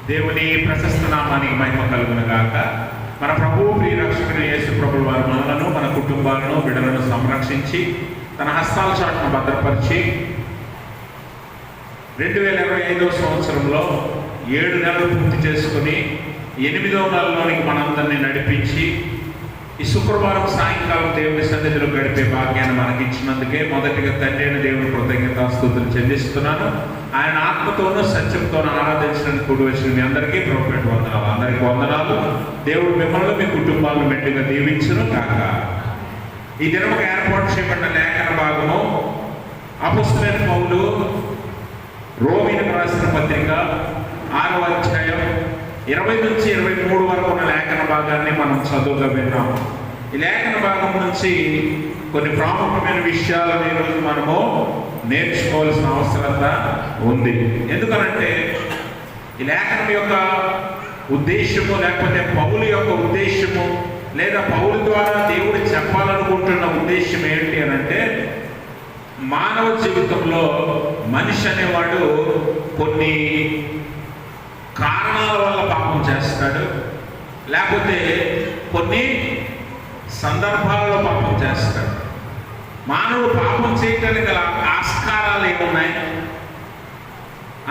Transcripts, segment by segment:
దేవుని ప్రశస్త నామానికి మహిమ కలుగును గాక. మన ప్రభువు ప్రియ రక్షకుడు యేసు ప్రభువు వారి మనలను, మన కుటుంబాలను, బిడ్డలను సంరక్షించి తన హస్తాల చాటును భద్రపరిచి 2025వ సంవత్సరంలో 7 నెలలు పూర్తి చేసుకుని 8వ నెలలోనికి మనందరినీ నడిపించి ఈ శుక్రవారం సాయంకాలం దేవుని సన్నిధిలో గడిపే భాగ్యాన్ని మనకి ఇచ్చినందుకే మొదటిగా తండ్రి అయిన దేవుని కృతజ్ఞతాస్తుతులు చెల్లిస్తున్నాను. ఆయన ఆత్మతోనూ సత్యంతోనూ ఆరాధించడానికి కూడి వచ్చిన మీ అందరికీ ప్రభుపేట వందనాలు. అందరికీ వందనాలు. దేవుడు మిమ్మల్ని, మీ కుటుంబాలను మెండుగా దీవించును కాక. ఈ దినముకు ఏర్పాటు చేయబడిన లేఖన భాగము అపొస్తలుడైన పౌలు రోమీయులకు రాసిన పత్రిక 6వ అధ్యాయం 20 నుంచి 23 వరకు ఉన్న లేఖన భాగాన్ని మనం చదువుగా విన్నాం. ఈ లేఖన భాగం నుంచి కొన్ని ప్రాముఖ్యమైన విషయాలను ఈరోజు మనము నేర్చుకోవాల్సిన అవసరత ఉంది. ఎందుకనంటే ఈ లేఖనం యొక్క ఉద్దేశము, లేకపోతే పౌలు యొక్క ఉద్దేశము, లేదా పౌలు ద్వారా దేవుడు చెప్పాలనుకుంటున్న ఉద్దేశం ఏంటి అని అంటే, మానవ జీవితంలో మనిషి అనేవాడు కొన్ని కారణాల వల్ల పాపం చేస్తాడు, లేకపోతే కొన్ని సందర్భాలలో పాపం చేస్తాడు. మానవుడు పాపం చేయడానికి గల ఆస్కారాలు ఏమున్నాయి,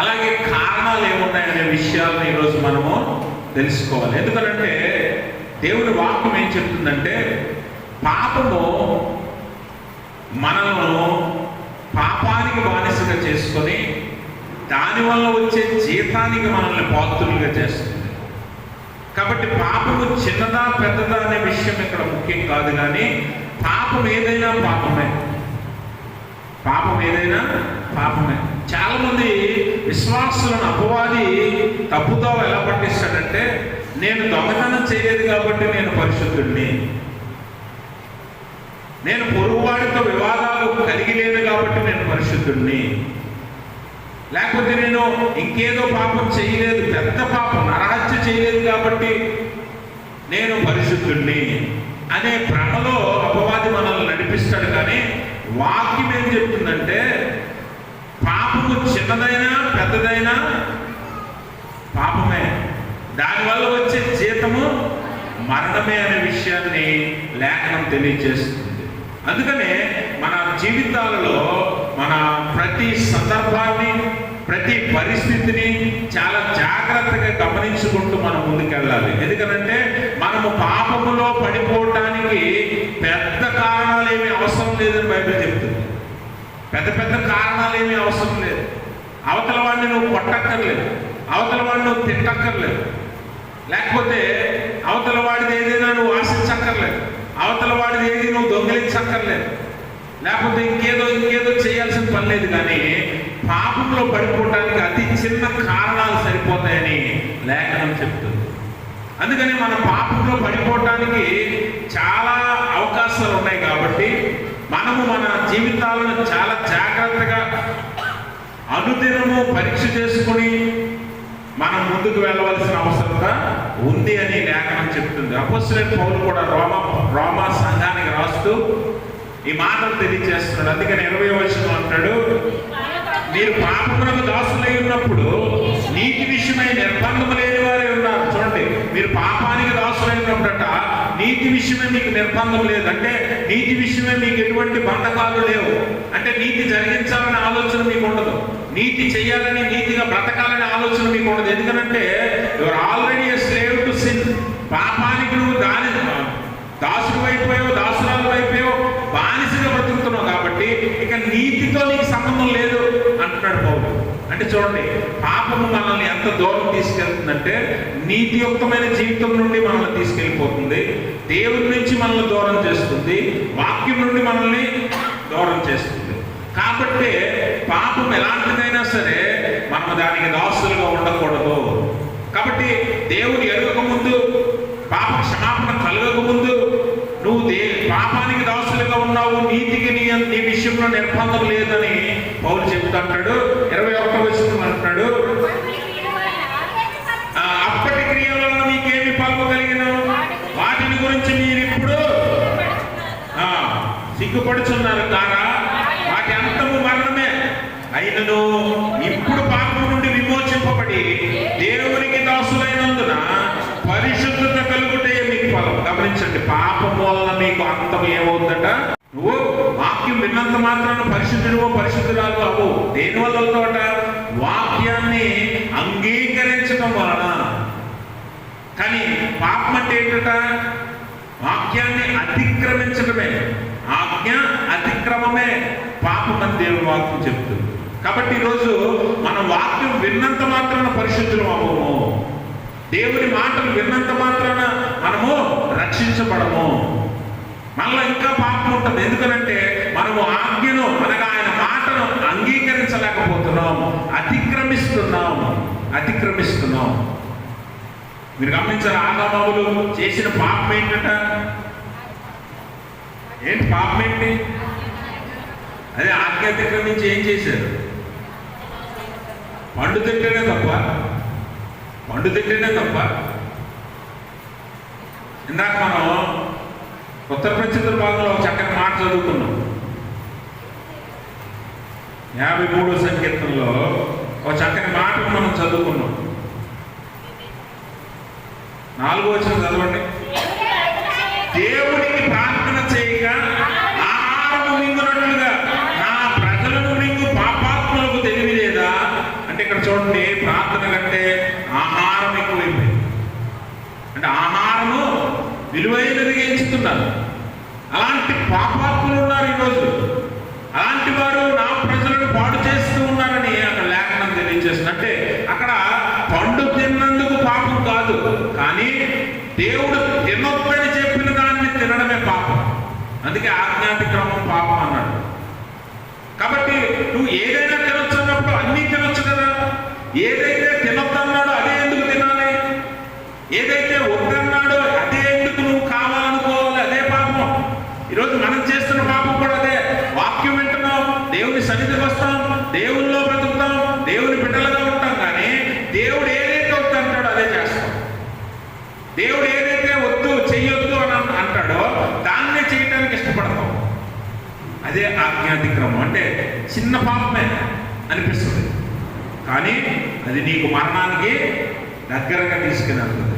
అలాగే కారణాలు ఏమున్నాయి అనే విషయాలను ఈరోజు మనము తెలుసుకోవాలి. ఎందుకంటే దేవుని వాక్యం ఏం చెప్తుందంటే, పాపము మనలను పాపానికి బానిసగా చేసుకొని దానివల్ల వచ్చే జీతానికి మనల్ని పాత్రులుగా చేస్తుంది. కాబట్టి పాపము చిన్నదా పెద్దదా అనే విషయం ఇక్కడ ముఖ్యం కాదు, కానీ పాపం ఏదైనా పాపమే. పాపం ఏదైనా పాపమే. చాలామంది విశ్వాసులను అపవాది తప్పుతో ఎలా పట్టిస్తాడంటే, నేను దొంగతనం చేయలేదు కాబట్టి నేను పరిశుద్ధుడిని, నేను పొరుగువాడితో వివాదాలు కలిగి లేదు కాబట్టి నేను పరిశుద్ధుడిని, లేకపోతే నేను ఇంకేదో పాపం చేయలేదు, పెద్ద పాపం నరహత్య చేయలేదు కాబట్టి నేను పరిశుద్ధుడిని అనే భ్రమలో అపవాది మనల్ని నడిపిస్తాడు. కానీ వాక్యం ఏం చెప్తుందంటే, పాపము చిన్నదైనా పెద్దదైనా పాపమే, దానివల్ల వచ్చే జీతము మరణమే అనే విషయాన్ని లేఖనం తెలియజేస్తుంది. అందుకనే మన జీవితాలలో మన ప్రతి సందర్భాన్ని, ప్రతి పరిస్థితిని చాలా జాగ్రత్తగా గమనించుకుంటూ మనం ముందుకెళ్ళాలి. ఎందుకంటే మనము పాపములో పడిపోవటానికి పెద్ద కారణాలు ఏమీ అవసరం లేదని బైబిల్ చెప్తుంది. పెద్ద పెద్ద కారణాలు ఏమీ అవసరం లేదు. అవతల వాడిని నువ్వు కొట్టక్కర్లేదు, అవతల వాడిని నువ్వు తిట్టక్కర్లేదు, లేకపోతే అవతల వాడిది ఏదైనా నువ్వు ఆశించక్కర్లేదు, అవతల వాడిది ఏది నువ్వు దొంగిలించక్కర్లేదు, లేకపోతే ఇంకేదో చేయాల్సిన పని లేదు. కానీ పాపంలో పడిపోవడానికి అతి చిన్న కారణాలు సరిపోతాయని లేఖనం చెప్తుంది. అందుకని మన పాపంలో పడిపోవటానికి చాలా అవకాశాలు ఉన్నాయి. కాబట్టి మనము మన జీవితాలను చాలా జాగ్రత్తగా అనుదినము పరీక్ష చేసుకుని మనం ముందుకు వెళ్ళవలసిన అవసరత ఉంది అని లేఖనం చెప్తుంది. అపొస్తలుడైన పౌలు కూడా రోమా సంఘానికి రాస్తూ ఈ మాటలు తెలియజేస్తున్నాడు. అందుకని 20వ వచనం అంటాడు, మీరు పాపమునకు దాసులై ఉన్నప్పుడు నీతి విషయమై నిర్బంధము లేని వారే ఉన్నారు. చూడండి, మీరు పాపానికి దాసులై ఉన్నప్పుడట నీతి విషయమే మీకు నిర్బంధం లేదు. అంటే నీతి విషయమే మీకు ఎటువంటి బంధకాలు లేవు. అంటే నీతి జరిగించాలనే ఆలోచన మీకు ఉండదు, నీతి చేయాలని, నీతిగా బ్రతకాలనే ఆలోచన మీకు ఉండదు. ఎందుకంటే your already a slave to sin. పాపానికి నువ్వు దాసుడు అయిపోయావు, దాసురాలు అయిపోయావు, బానిసగా బ్రతుకుతున్నావు. కాబట్టి ఇక నీతితో నీకు సంబంధం లేదు అంటున్నాడు పౌలు. అంటే చూడండి, పాపము మనల్ని ఎంత దూరం తీసుకెళ్తుందంటే, నీతియుక్తమైన జీవితం నుండి మనల్ని తీసుకెళ్ళిపోతుంది, దేవుడి నుంచి మనల్ని దూరం చేస్తుంది, వాక్యం నుండి మనల్ని దూరం చేస్తుంది. కాబట్టి పాపం ఎలాంటిదైనా సరే మనం దానికి దాసులుగా ఉండకూడదు. కాబట్టి దేవుడు ఎరుగక ముందు, పాప క్షమాపణ కలగక ముందు నువ్వు పాపానికి దాసులుగా ఉన్నావు, నీతికి నీ విషయంలో నిర్బంధం లేదని పౌలు చెప్తాడు. 21వ వచనం అంటున్నాడు, అప్పటి క్రియలలో మీకేమి పాపం కలిగిన వాటిని గురించి మీరు ఇప్పుడు సిగ్గుపడుచున్నారు కారా, వాటి అంతము మరణమే. అయినను ఇప్పుడు పాపం నుండి విమోచింపబడి దేవునికి గమనించండి, పాపం వలన మీకు అంతం ఏమవుతుందట? నువ్వు వాక్యం విన్నంత మాత్రాన పరిశుద్ధుడు పరిశుద్ధురాలు అవు. దేని వల్ల అవుతావట? వాక్యాన్ని అంగీకరించడం వలన. కానీ పాపం అంటే ఏంటట? వాక్యాన్ని అతిక్రమించడమే. ఆజ్ఞ అతిక్రమమే పాపం అని దేవుని వాక్యం చెప్తుంది. కాబట్టి ఈరోజు మనం వాక్యం విన్నంత మాత్రాన పరిశుద్ధులం అవ్వము. దేవుని మాటలు విన్నంత మాత్రాన మనము రక్షించబడము. మళ్ళీ ఇంకా పాపం ఉంటుంది. ఎందుకనంటే మనము ఆజ్ఞను అనగా ఆయన మాటను అంగీకరించలేకపోతున్నాం, అతిక్రమిస్తున్నాం. మీరు గమనించారు, ఆదామావులు చేసిన పాపం ఏంటట? ఏంటి పాపం ఏంటి? అదే ఆజ్ఞ అతిక్రమించి ఏం చేశారు? పండు తింటేనే తప్ప. ఇందాక మనం ఉత్తర ప్రత్యుత్తర భాగంలో ఒక చక్కని మాట చదువుకున్నాం. 53వ సంకీర్తనలో ఒక చక్కని మాటను మనం చదువుకున్నాం. 4వ వచనం చదవండి. దేవుడికి ప్రార్థన చేయక ఆహారము మింగునట్లుగా నా ప్రజలను మింగు పాపాత్ములకు తెలివి లేదా? అంటే ఇక్కడ చూడండి, ప్రార్థన కంటే ఆహారం ఎక్కువైపోయింది. అంటే ఆహారము విలువైనదిగా ఎంచుతున్నారు. అలాంటి పాపాత్ములు ఉన్నారు ఈరోజు. అలాంటి వారు నా ప్రజలను పాడు చేస్తూ ఉన్నారని అక్కడ లేఖనం తెలియజేస్తుంది. అంటే అక్కడ పండు తిన్నందుకు పాపం కాదు, కానీ దేవుడు తినొద్దని చెప్పిన దాన్ని తినడమే పాపం. అందుకే ఆజ్ఞాతిక్రమం పాపం అన్నాడు. కాబట్టి నువ్వు ఏదైనా తినొచ్చు అన్నప్పుడు అన్నీ తినొచ్చు కదా. ఏదైతే తినొద్దన్నాడో అదే ఎందుకు తినాలి? ఏదైతే వద్దన్నాడో అదే ఎందుకు నువ్వు కావాలనుకోవాలి? అదే పాపం. ఈరోజు మనం చేస్తున్న పాపం కూడా అదే. వాక్యం వింటున్నాం, దేవుని సన్నిధికి వస్తాం, దేవుల్లో బ్రతుకుతాం, దేవుని బిడ్డలుగా ఉంటాం. కానీ దేవుడు ఏదైతే వద్దు అంటాడో అదే చేస్తాం. దేవుడు ఏదైతే వద్దు చెయ్యొద్దు అని అంటాడో దాన్నే చేయటానికి ఇష్టపడతాం. అదే ఆజ్ఞాతిక్రమం. అంటే చిన్న పాపమే అనిపిస్తుంది, కానీ అది నీకు మరణానికి దగ్గరగా తీసుకెళ్తుంది.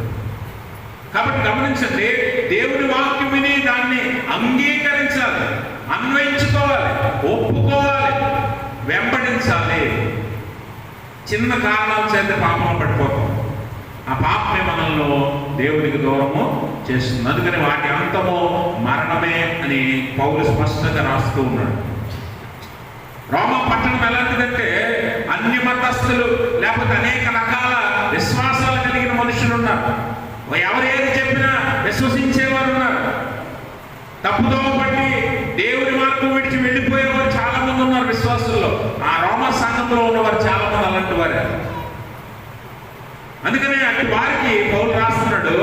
కాబట్టి గమనించండి, దేవుని వాక్యం విని దాన్ని అంగీకరించాలి, అన్వయించుకోవాలి, ఒప్పుకోవాలి, వెంబడించాలి. చిన్న కారణాల చేత పాపం పడిపోతాం. ఆ పాపమే మనల్ని దేవునికి దూరము చేస్తుంది. అందుకని వాటి అంతము మరణమే అని పౌలు స్పష్టంగా రాస్తూ ఉన్నాడు. రోమా పట్టణం ఎలాంటిదంటే అన్ని మతస్థులు లేకపోతే అనేక రకాల విశ్వాసాలు కలిగిన మనుషులు ఉన్నారు. ఎవరు ఏది చెప్పినా విశ్వసించేవారు ఉన్నారు. తప్పుదో బట్టి దేవుని మార్గం విడిచి వెళ్ళిపోయేవారు చాలా మంది ఉన్నారు విశ్వాసుల్లో. ఆ రోమా సంఘంలో ఉన్నవారు చాలా మంది అలాంటి వారే. అందుకనే అటు వారికి పౌలు రాస్తున్నాడు,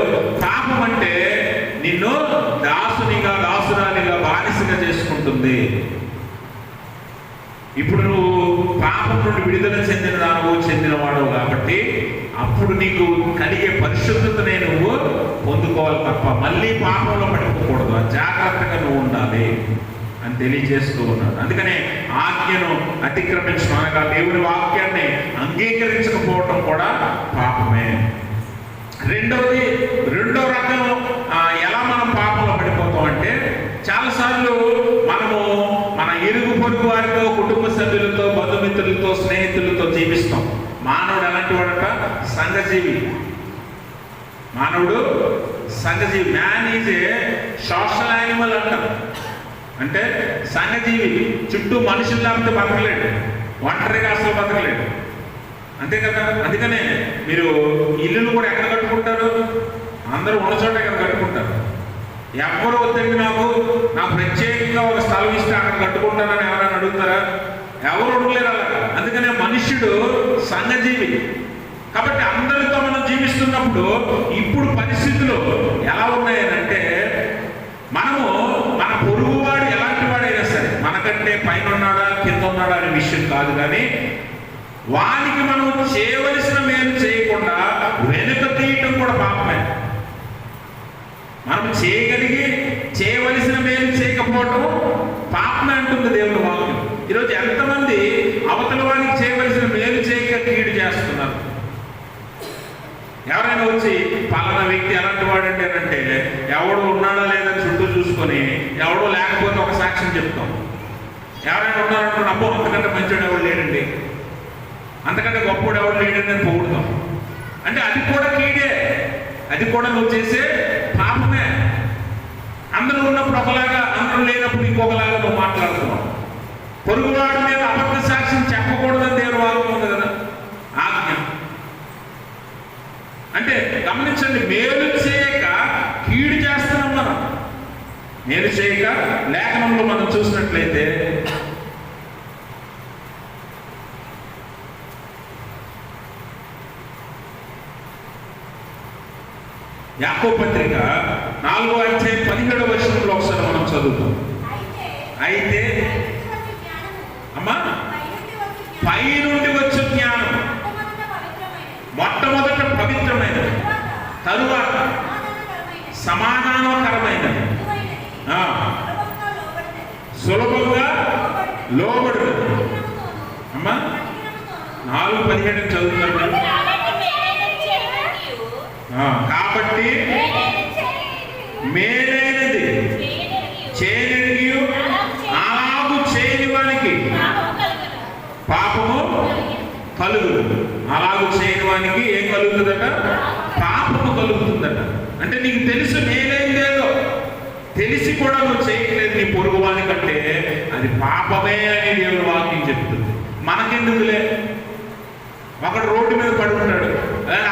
పాపం అంటే నిన్ను దాసురాలిగా బానిసగా చేసుకుంటుంది. ఇప్పుడు నువ్వు పాపం నుండి విడుదల చెందినవాడు కాబట్టి అప్పుడు నీకు కలిగే పరిశుద్ధతనే నువ్వు పొందుకోవాలి తప్ప మళ్ళీ పాపంలో పడిపోకూడదు. జాగ్రత్తగా నువ్వు ఉండాలి అని తెలియజేస్తూ ఉన్నాడు. అందుకనే ఆజ్ఞను అతిక్రమించడం అనగా దేవుని వాక్యాన్ని అంగీకరించకపోవటం కూడా పాపమే. రెండో రకం ఎలా మనం పాపంలో పడిపోతాం అంటే, చాలాసార్లు మనము మన ఇరుగు పొరుగు వారితో, కుటుంబ సభ్యులతో, బంధుమిత్రులతో, స్నేహితులతో జీవిస్తాం. మానవుడు ఎలాంటి వాడట? సంఘజీవి. Man is a social animal అంటారు. అంటే సంఘజీవి. చుట్టూ మనుషులు లేకపోతే బతకలేడు, ఒంటరిగా అసలు బతకలేడు. అంతే కదా. అందుకనే మీరు ఇల్లులు కూడా ఎక్కడ కట్టుకుంటారు? అందరూ ఉన్న చోట ఎక్కడ కట్టుకుంటారు. ఎవరు వద్దండి నాకు ప్రత్యేకంగా ఒక స్థలం ఇస్తే అక్కడ కట్టుకుంటానని ఎవరైనా అడుగుతారా? ఎవరు ఉండలేరు అలా. అందుకనే మనుష్యుడు సంఘజీవి. కాబట్టి అందరితో మనం జీవిస్తున్నప్పుడు ఇప్పుడు పరిస్థితులు ఎలా ఉన్నాయనంటే, మనము మన పొరుగువాడు ఎలాంటి వాడైనా సరే, మనకంటే పైన ఉన్నాడా కింద ఉన్నాడా అనే విషయం కాదు, కానీ వానికి మనం చేయవలసిన మేలు చేయకుండా వెనుక తీయటం కూడా పాపమే. మనం చేయవలసిన మేలు చేయకపోవటం పాపమే అంటుంది దేవుని వాక్యం. ఈరోజు ఎంతమంది అవతల వానికి చేయవలసిన మేలు చేయక కీడు చేస్తున్నారు. ఎవరైనా వచ్చి పలానా వ్యక్తి ఎలాంటి వాడండి అని అంటే ఎవడు ఉన్నాడా లేదని చుట్టూ చూసుకొని ఎవడో లేకపోతే ఒక సాక్ష్యం చెప్తాం. ఎవరైనా ఉన్నారనుకున్న అబ్బో అంతకంటే మంచివాడు ఎవడు లేడండి, అంతకంటే గొప్పవాడు ఎవడు లేడండి అని పొగుడుతాం. అంటే అది కూడా కీడే, అది కూడా నువ్వు చేసే పాపమే. అందరూ ఉన్నప్పుడు ఒకలాగా, అందరూ లేనప్పుడు ఇంకొకలాగా నువ్వు మాట్లాడుతున్నావు. పొరుగువాడి మీద అబద్ధ సాక్ష్యం చెప్పకూడదని దేవుని వాక్యం ఉంది కదా, ఆజ్ఞ. అంటే గమనించండి, మేలు చేయక కీడు చేస్తున్నాం మనం. మేలు చేయక లేఖనంలో మనం చూసినట్లయితే యాకోబు పత్రిక 4వ అధ్యాయం 17వ వచనంలో ఒకసారి మనం చదువుతాం. అయితే అమ్మా, పై నుండి వచ్చే జ్ఞానం మొట్టమొదట పవిత్రమైనది, తరువాత సమాధానకరమైనది, సులభంగా లోబడు. అమ్మా 4:17 చదువుతాను. కాబట్టి మేలైనది చేయనిది అలాగు చేయని వానికి పాపము కలుగుదు. అలాగు చేయని వానికి ఏం కలుగుతుందట? పాపము కలుగుతుందట. అంటే నీకు తెలుసు మేలైందేదో, తెలిసి కూడా నువ్వు చేయట్లేదు నీ పొరుగు వానికంటే అది పాపమే అని దేవుని వాక్యం చెప్తుంది. మనకెందుకులే, ఒకడు రోడ్డు మీద పడి ఉంటాడు,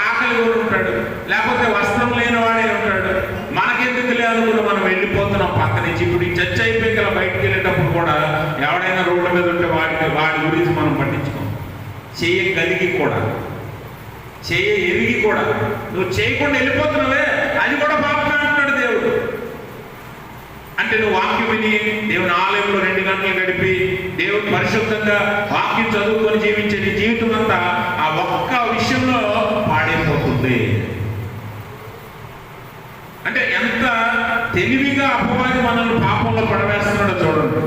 ఆకలి కూడా ఉంటాడు, లేకపోతే వస్త్రం లేని వాడే ఉంటాడు, మనకెందుకులే అనుకుని మనం వెళ్ళిపోతున్నాం పక్క నుంచి. ఇప్పుడు ఈ చర్చ అయిపోయి కదా బయటికి వెళ్ళేటప్పుడు కూడా ఎవడైనా రోడ్డు మీద ఉంటే వాడి గురించి మనం పట్టించుకోం. చేయగలిగి కూడా, చేయ ఎరిగి కూడా నువ్వు చేయకుండా వెళ్ళిపోతున్నావే, అది కూడా పాపమే అంటున్నాడు దేవుడు. అంటే నువ్వు వాక్యం విని దేవుని ఆలయంలో 2 గంటలు గడిపి దేవుడు పరిశుద్ధంగా వాక్యం చదువుకొని జీవించే నీ జీవితం అంతా ఆ ఒక్క విషయంలో పాడైపోతుంది. అంటే ఎంత తెలివిగా అపవాది మనల్ని పాపంలో పడవేస్తున్నాడో చూడండి,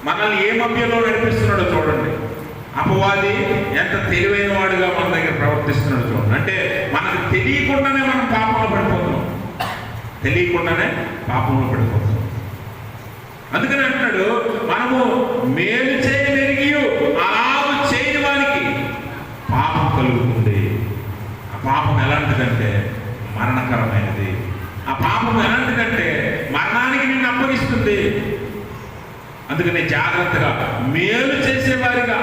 మనల్ని ఏ మధ్యలో నడిపిస్తున్నాడో చూడండి. అపవాది ఎంత తెలివైన వాడుగా మన దగ్గర ప్రవర్తిస్తున్నాడో చూడండి. అంటే మనకు తెలియకుండానే మనం పాపంలో పడిపోతున్నాం, తెలియకుండానే పాపంలో పడిపోతున్నాం. అందుకని అంటున్నాడు, మనము మేలు చేయమెరిగి అలాగు చేయని వానికి పాపం కలుగుతుంది. ఆ పాపం ఎలాంటిదంటే మరణకరమైనది. ఆ పాపం ఎలాంటిదంటే మరణానికి నిన్ను అప్పగిస్తుంది. అందుకని జాగ్రత్తగా మేలు చేసేవారిగా,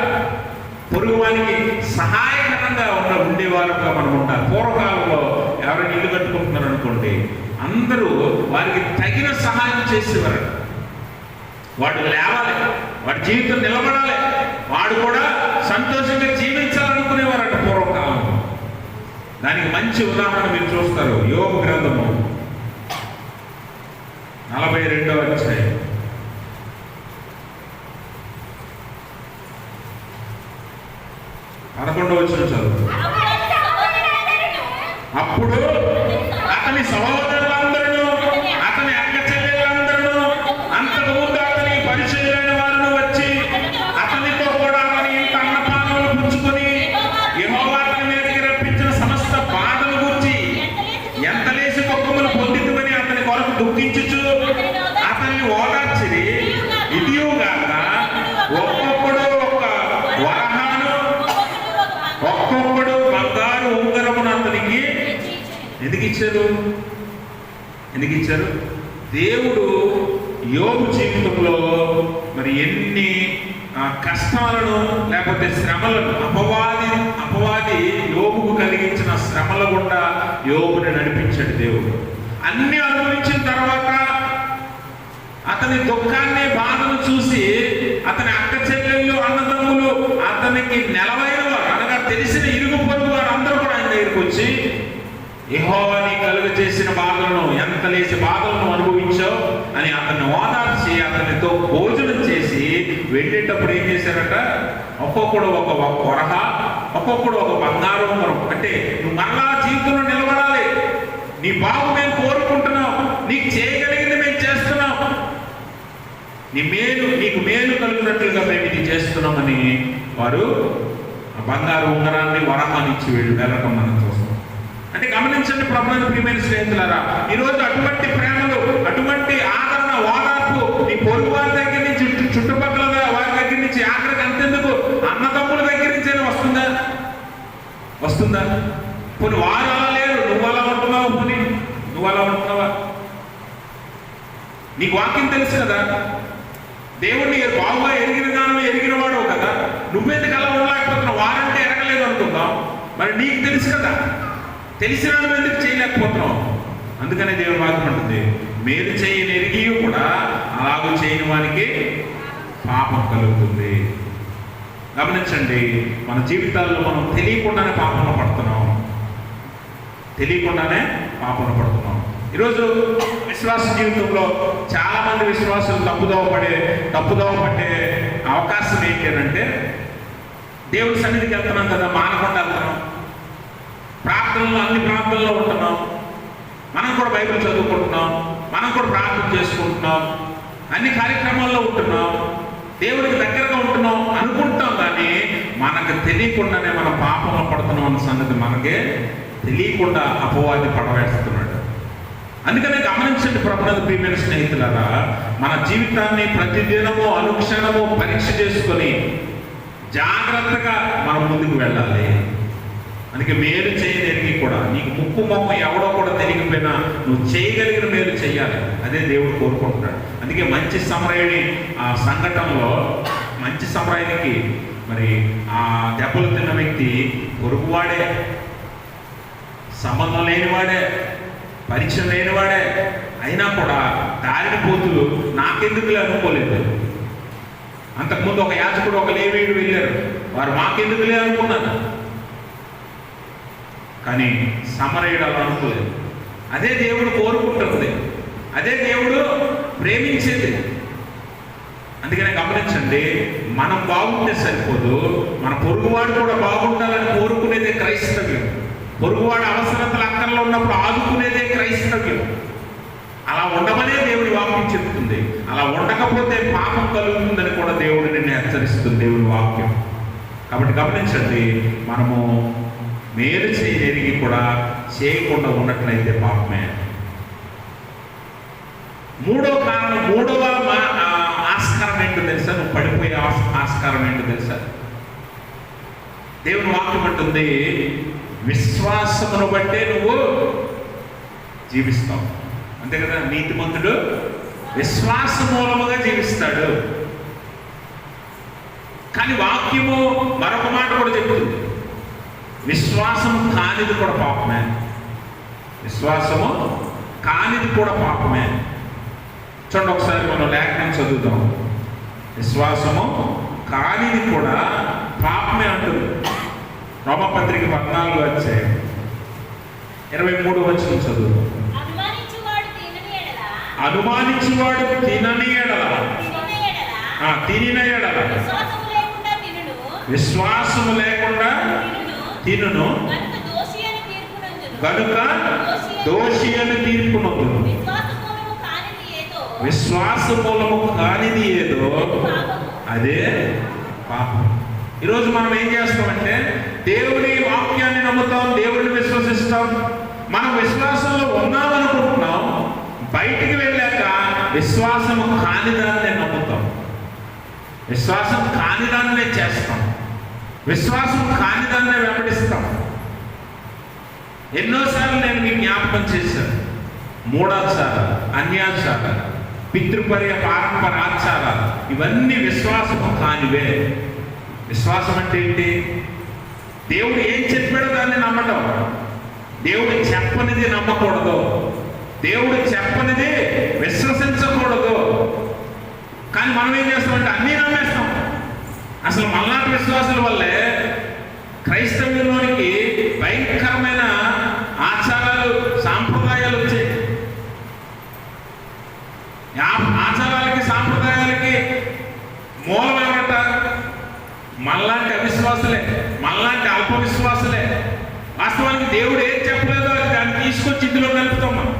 పొరుగువానికి సహాయకరంగా ఉండేవారుగా మనం ఉండాలి. పూర్వకాలంలో ఎవరైనా ఇల్లు కట్టుకుంటున్నారు అనుకోండి, అందరూ వారికి తగిన సహాయం చేసేవారు. వాడు లేవాలి, వాడి జీవితం నిలబడాలి, వాడు కూడా సంతోషంగా జీవించాలనుకునేవారట పూర్వకాలంలో. దానికి మంచి ఉదాహరణ మీరు చూస్తారు, యోబు గ్రంథము 42వ అధ్యాయం 11వ వచనం చదువు. అప్పుడు అతని సహోదరులందరూ, అతని అక్క చెల్లెళ్ళందరూ, అంతకు ముందు అతని పరిచయులైన వారు వచ్చి అతనితో కూడా అతని ఇంత అన్నపానములు పుచ్చుకొని యెహోవా అతని మీదకి రప్పించిన సమస్త బాధల గురించి ఎంత లేసి పొక్కములు పొందితుమని అతని కొరకు దుఃఖించుచు అతన్ని ఓదార్చిరి. ఇదియుగాక ఒక్కొక్కడు ఒక వరహాను, ఒక్కొక్కడు బంగారు ఉంగరమును అతనికి ఎందుకు ఇచ్చారు? దేవుడు యోబు జీవితంలో మరి ఎన్ని కష్టాలను లేకపోతే శ్రమలను, అపవాది యోబుకు కలిగించిన శ్రమల గుండా యోబుని నడిపించాడు దేవుడు. అన్ని అనుభవించిన తర్వాత అతని దుఃఖాన్ని, బాధను చూసి అతని అక్క చెల్లెళ్ళు, అన్నదమ్ములు, అతనికి నెలవైన వారు అనగా తెలిసిన ఇరుగు పొరుగు వారు అందరూ కూడా ఆయన దగ్గరికి వచ్చి యెహోవా నీ కలుగ చేసిన బాధలను, ఎంత లేసి బాధలను అనుభవించావు అని అతన్ని ఓదార్చి అతనితో భోజనం చేసి వెళ్ళేటప్పుడు ఏం చేశారట? ఒక్కొక్కడు ఒక వరహ, ఒక్కొక్కడు ఒక బంగారు ఉంగరం. అంటే నువ్వు మరలా జీవితంలో నిలబడాలి, నీ బాగు మేము కోరుకుంటున్నాం, నీకు చేయగలిగింది మేము చేస్తున్నాం, నీకు మేలు కలిగినట్లుగా మేము ఇది చేస్తున్నామని వారు ఆ బంగారు ఉంగరాన్ని వరహాన్ని ఇచ్చి వెళ్ళటం మనం చూస్తాం. అంటే గమనించండి ప్రభువునందు ప్రియమైన స్నేహితులారా, ఈరోజు అటువంటి ప్రేమలు, అటువంటి ఆదరణ, ఓదార్పు నీ పొరుగు వారి దగ్గర నుంచి, చుట్టుపక్కల వారి దగ్గర నుంచి, ఆఖరికి అంతెందుకు అన్నదమ్ముల దగ్గర నుంచి వస్తుందా? కొన్ని వారు అలా లేరు, నువ్వు అలా ఉంటున్నావు, పోనీ నువ్వు అలా ఉంటున్నావా? నీకు వాక్యం తెలుసు కదా, దేవుణ్ణి బాగుగా ఎరిగిన గానం ఎరిగిన వాడు కదా, నువ్వెందుకు అలా ఉండలేకపోతున్నావు? వారంటే ఎరగలేదు అనుకుందాం, మరి నీకు తెలుసు కదా, తెలిసిన ఎందుకు చేయలేకపోతున్నావు? అందుకనే దేవుని వాక్యం అంటుంది, మేలు చేయని ఎరిగి కూడా అలాగూ చేయని వానికి పాపం కలుగుతుంది. గమనించండి, మన జీవితాల్లో మనం తెలియకుండానే పాపంలో పడుతున్నాం. ఈరోజు విశ్వాస జీవితంలో చాలా మంది విశ్వాసులు తప్పుదోవ పట్టే అవకాశం ఏంటి అంటే, దేవుడి సన్నిధికి వెళ్తున్నాం కదా, మానకుండా వెళ్తున్నాం, అన్ని ప్రార్థనలో ఉంటున్నాం, మనం కూడా బైబిల్ చదువుకుంటున్నాం, మనం కూడా ప్రార్థన చేసుకుంటున్నాం, అన్ని కార్యక్రమాల్లో ఉంటున్నాం, దేవుడికి దగ్గరగా ఉంటున్నాం అనుకుంటాం, కానీ మనకు తెలియకుండానే మనం పాపంలో పడుతున్నాం అన్న సంగతి మనకే తెలియకుండా అపవాది పడవేస్తున్నాడు. అందుకనే గమనించండి ప్రభువునందు ప్రియమైన స్నేహితులారా, మన జీవితాన్ని ప్రతిదినము అనుక్షణము పరీక్ష చేసుకొని జాగ్రత్తగా మనం ముందుకు వెళ్ళాలి. అందుకే మేలు చేయగలిగి కూడా, నీకు ముక్కు మొక్క ఎవడో కూడా తెలియకపోయినా నువ్వు చేయగలిగిన మేలు చేయాలి, అదే దేవుడు కోరుకుంటున్నాడు. అందుకే మంచి సమరయుని ఆ సంఘటనలో, మంచి సమరయునికి మరి ఆ దెబ్బలు తిన్న వ్యక్తి పొరుగువాడే, సంబంధం లేనివాడే, పరిచయం లేనివాడే, అయినా కూడా దారిని పోతూ నాకెందుకులే అనుకోలేదు. అంతకుముందు ఒక యాజకుడు, ఒక లేవీయుడు వెళ్ళారు, వారు మాకెందుకులే అనుకున్నారు, కానీ సమరయుడు అలా అనుకోలేదు. అదే దేవుడు కోరుకుంటుంది, అదే దేవుడు ప్రేమించేది. అందుకనే గమనించండి, మనం బాగుంటే సరిపోదు, మన పొరుగువాడు కూడా బాగుండాలని కోరుకునేదే క్రైస్తవ్యం. పొరుగువాడు అవసరతలు అక్కర్లో ఉన్నప్పుడు ఆదుకునేదే క్రైస్తవ్యం. అలా ఉండమనే దేవుడి వాక్యం చెప్తుంది. అలా ఉండకపోతే పాపం కలుగుతుందని కూడా దేవుడు నిన్ను హెచ్చరిస్తుంది దేవుడి వాక్యం. కాబట్టి గమనించండి, మనము మేలు చేయగలిగి కూడా చేయకుండా ఉన్నట్లయితే పాపమే. మూడవ ఆస్కారం ఏంటో తెలుసా? నువ్వు పడిపోయే ఆస్కారం ఏంటో తెలుసా? దేవుని వాక్యం అంటుంది, విశ్వాసమును బట్టే నువ్వు జీవిస్తావు. అంతే కదా, నీతిమంతుడు విశ్వాస మూలముగా జీవిస్తాడు. కానీ వాక్యము మరొక మాట కూడా చెప్తుంది, విశ్వాసము కానిది కూడా పాపమే. విశ్వాసము కానిది కూడా పాపమే. చూడండి, ఒకసారి మనం లేఖనం చదువుతాం. విశ్వాసము కానిది కూడా పాపమే అంటుంది. రోమపత్రిక 14:23 చదువుతాం. అనుమానించువాడు తినని ఎడల విశ్వాసము లేకుండా తినును గనుక దోషి అని తీర్పునందును. విశ్వాస మూలము కానిది ఏదో అదే పాపం. ఈరోజు మనం ఏం చేస్తామంటే, దేవుని వాక్యాన్ని నమ్ముతాం, దేవుడిని విశ్వసిస్తాం, మనం విశ్వాసంలో ఉన్నామనుకుంటున్నాం, బయటికి వెళ్ళాక విశ్వాసము కానిదాన్నే నమ్ముతాం, విశ్వాసం కానిదాన్నే చేస్తాం, విశ్వాసం కానిదాన్నే వెంబడిస్తాం. ఎన్నోసార్లు నేను మీకు జ్ఞాపకం చేశాను, మూఢాచారాలు, అన్యాచారాలు, పితృపర్య పారంపర ఆచారాలు, ఇవన్నీ విశ్వాసము కానివే. విశ్వాసం అంటే ఏంటి? దేవుడు ఏం చెప్పాడో దాన్ని నమ్మటం, దేవుడు చెప్పనిది నమ్మకూడదు, దేవుడు చెప్పనిది విశ్వసించకూడదు. కానీ మనం ఏం చేస్తామంటే అన్నీ నమ్మేస్తాం. అసలు మల్నాటి విశ్వాసుల వల్లే క్రైస్తవ్యంలోనికి భయంకరమైన ఆచారాలు, సాంప్రదాయాలు వచ్చాయి. ఆచారాలకి, సాంప్రదాయాలకి మూలం ఏమంట? మళ్ళాంటి అవిశ్వాసులే, మళ్ళాంటి అల్ప విశ్వాసులే. వాస్తవానికి దేవుడు ఏం చెప్పలేదో దాన్ని తీసుకొచ్చి ఇందులో కలుపుతాం, మనం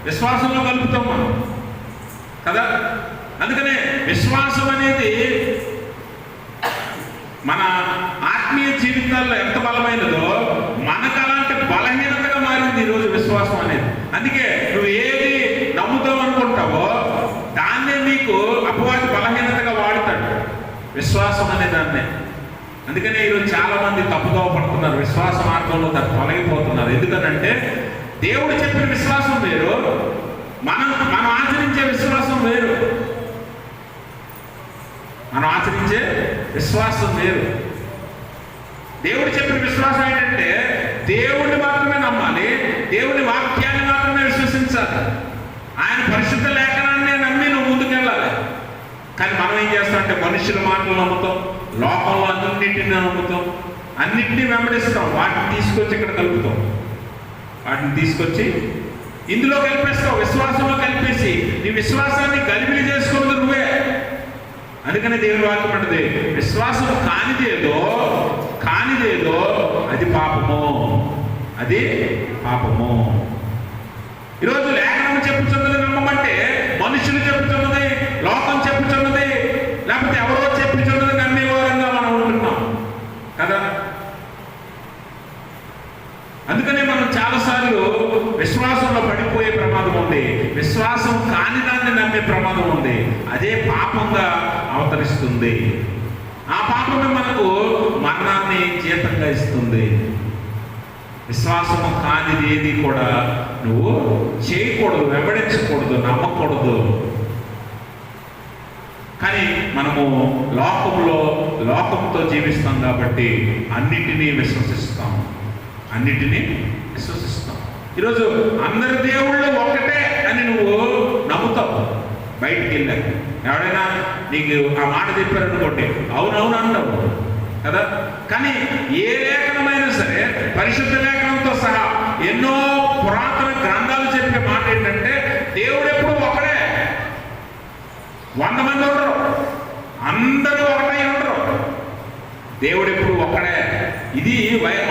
విశ్వాసంలో కలుపుతాం మనం కదా. అందుకనే విశ్వాసం అనేది మన ఆత్మీయ జీవితాల్లో ఎంత బలమైనదో మనకు అలాంటి బలహీనతగా మారింది విశ్వాసం అనేది. అందుకే నువ్వు ఏది నమ్ముతావు అనుకుంటావో దాన్నే నీకు అపవాది బలహీనతగా వాడుతాడు, విశ్వాసం అనే దాన్నే. అందుకనే ఈరోజు చాలా మంది తప్పుదోవ పడుతున్నారు, విశ్వాస మార్గంలో తొలగిపోతున్నారు. ఎందుకనంటే దేవుడు చెప్పిన విశ్వాసం వేరు, మనం ఆచరించే విశ్వాసం వేరు. మనం ఆచరించే విశ్వాసం వేరు. దేవుడు చెప్పిన విశ్వాసం ఏంటంటే దేవుడిని మాత్రమే నమ్మాలి, దేవుని వాక్యాన్ని మాత్రమే విశ్వసించాలి, ఆయన పరిశుద్ధ లేఖనాన్ని నమ్మి నువ్వు ముందుకెళ్ళాలి. కానీ మనం ఏం చేస్తామంటే మనుషుల మాటలు నమ్ముతాం, లోకంలో అన్నింటినీ నమ్ముతాం, అన్నింటినీ వెంబడిస్తాం, వాటిని తీసుకొచ్చి ఇక్కడ కలుపుతాం, వాటిని తీసుకొచ్చి ఇందులో కలిపేస్తావు, విశ్వాసంలో కలిపేసి నీ విశ్వాసాన్ని గలిబిలి చేసుకున్నది నువ్వే. అందుకనే దేవుని వాక్యం అంటది, విశ్వాసం కానిదేదో అది పాపము, అది పాపము. ఈరోజు లేఖనం చెప్పుచున్నది నమ్మమంటే మనుషులు చెప్పుచున్నది, లోకం చెప్పుచున్నది, లేకపోతే ఎవరో చెప్పుచున్నది నమ్మే వారంగా మనం ఉంటున్నాం కదా. అందుకనే మనం చాలాసార్లు విశ్వాసంలో పడిపోయే ప్రమాదం ఉంది, విశ్వాసం కాని దాన్ని నమ్మే ప్రమాదం ఉంది. అదే పాపంగా అవతరిస్తుంది. ఆ పాపమే మనకు మరణాన్ని జీతంగా ఇస్తుంది. విశ్వాసము కానిది ఏది కూడా నువ్వు చేయకూడదు, వెంబడించకూడదు, నమ్మకూడదు. కానీ మనము లోకంతో జీవిస్తాం కాబట్టి అన్నిటినీ విశ్వసిస్తాం. ఈరోజు అందరి దేవుళ్ళు ఒకటే అని నువ్వు నమ్ముతావు. బయటికి వెళ్ళాక ఎవడైనా నీకు ఆ మాట చెప్పారనుకోండి, అవునవును అంటావు కదా. కానీ ఏ లేఖనమైనా సరే, పరిశుద్ధ లేఖనంతో సహా ఎన్నో పురాతన గ్రంథాలు చెప్పే మాట ఏంటంటే దేవుడు ఎప్పుడు ఒకడే. 100 మంది ఉండరు, అందరూ ఒకటే ఉండరు, దేవుడు ఎప్పుడు ఒక్కడే. ఇది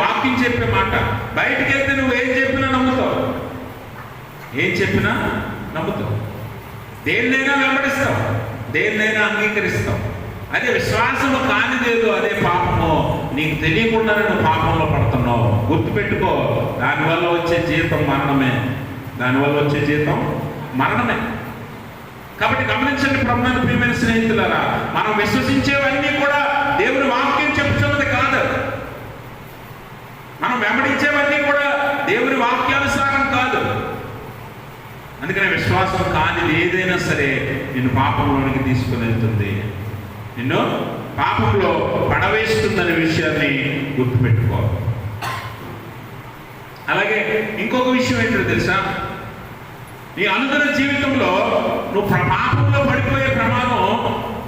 వాక్యం చెప్పే మాట. బయటికి వెళ్తే నువ్వు ఏం చెప్పినా నమ్ముతావు, దేన్నైనా వెంబడిస్తావు, దేన్నైనా అంగీకరిస్తావు. అదే విశ్వాసము కానిదేదో అదే పాపము. నీకు తెలియకుండానే నువ్వు పాపంలో పడుతున్నావు. గుర్తుపెట్టుకో, దానివల్ల వచ్చే జీతం మరణమే. కాబట్టి గమనించండి ప్రియమైన స్నేహితులారా, మనం విశ్వసించేవన్నీ కూడా దేవుని వాక్యం చెప్పుతున్నది కాదు, మనం వెంబడించేవన్నీ కూడా దేవుని వాక్యానుసారం కాదు. అందుకనే విశ్వాసం కానిది ఏదైనా సరే నిన్ను పాపంలోనికి తీసుకుని వెళ్తుంది, నిన్ను పాపంలో పడవేస్తుందనే విషయాన్ని గుర్తుపెట్టుకో. అలాగే ఇంకొక విషయం ఏంటో తెలుసా, నీ అనుదిన జీవితంలో నువ్వు పాపంలో పడిపోయే ప్రమాదం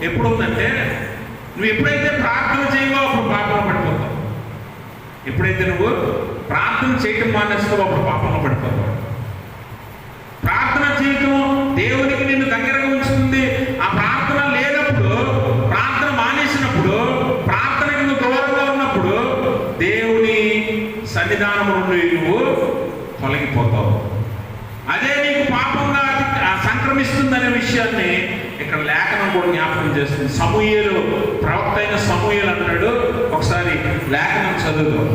ఎప్పుడుందంటే, నువ్వు ఎప్పుడైతే ప్రార్థన చేయవో అప్పుడు పాపంలో పడిపోతావు. ఎప్పుడైతే నువ్వు ప్రార్థన చేయటం మానేస్తావో అప్పుడు పాపంలో పడిపోతావు. ప్రార్థన చేయటం దేవునికి నిన్ను దగ్గరగా ఉంచుతుంది. ఆ ప్రార్థన లేనప్పుడు, ప్రార్థన మానేసినప్పుడు, ప్రార్థనకి నువ్వు దూరంగా ఉన్నప్పుడు దేవుని సన్నిధానం నుండి నువ్వు తొలగిపోతావు. అదే నీకు పాపంగా సంక్రమిస్తుందనే విషయాన్ని ఇక్కడ లేఖనం కూడా జ్ఞాపకం చేస్తుంది. ప్రవక్త అయిన సమూయేలు అంటాడు, ఒకసారి లేఖనం చదువుదాం.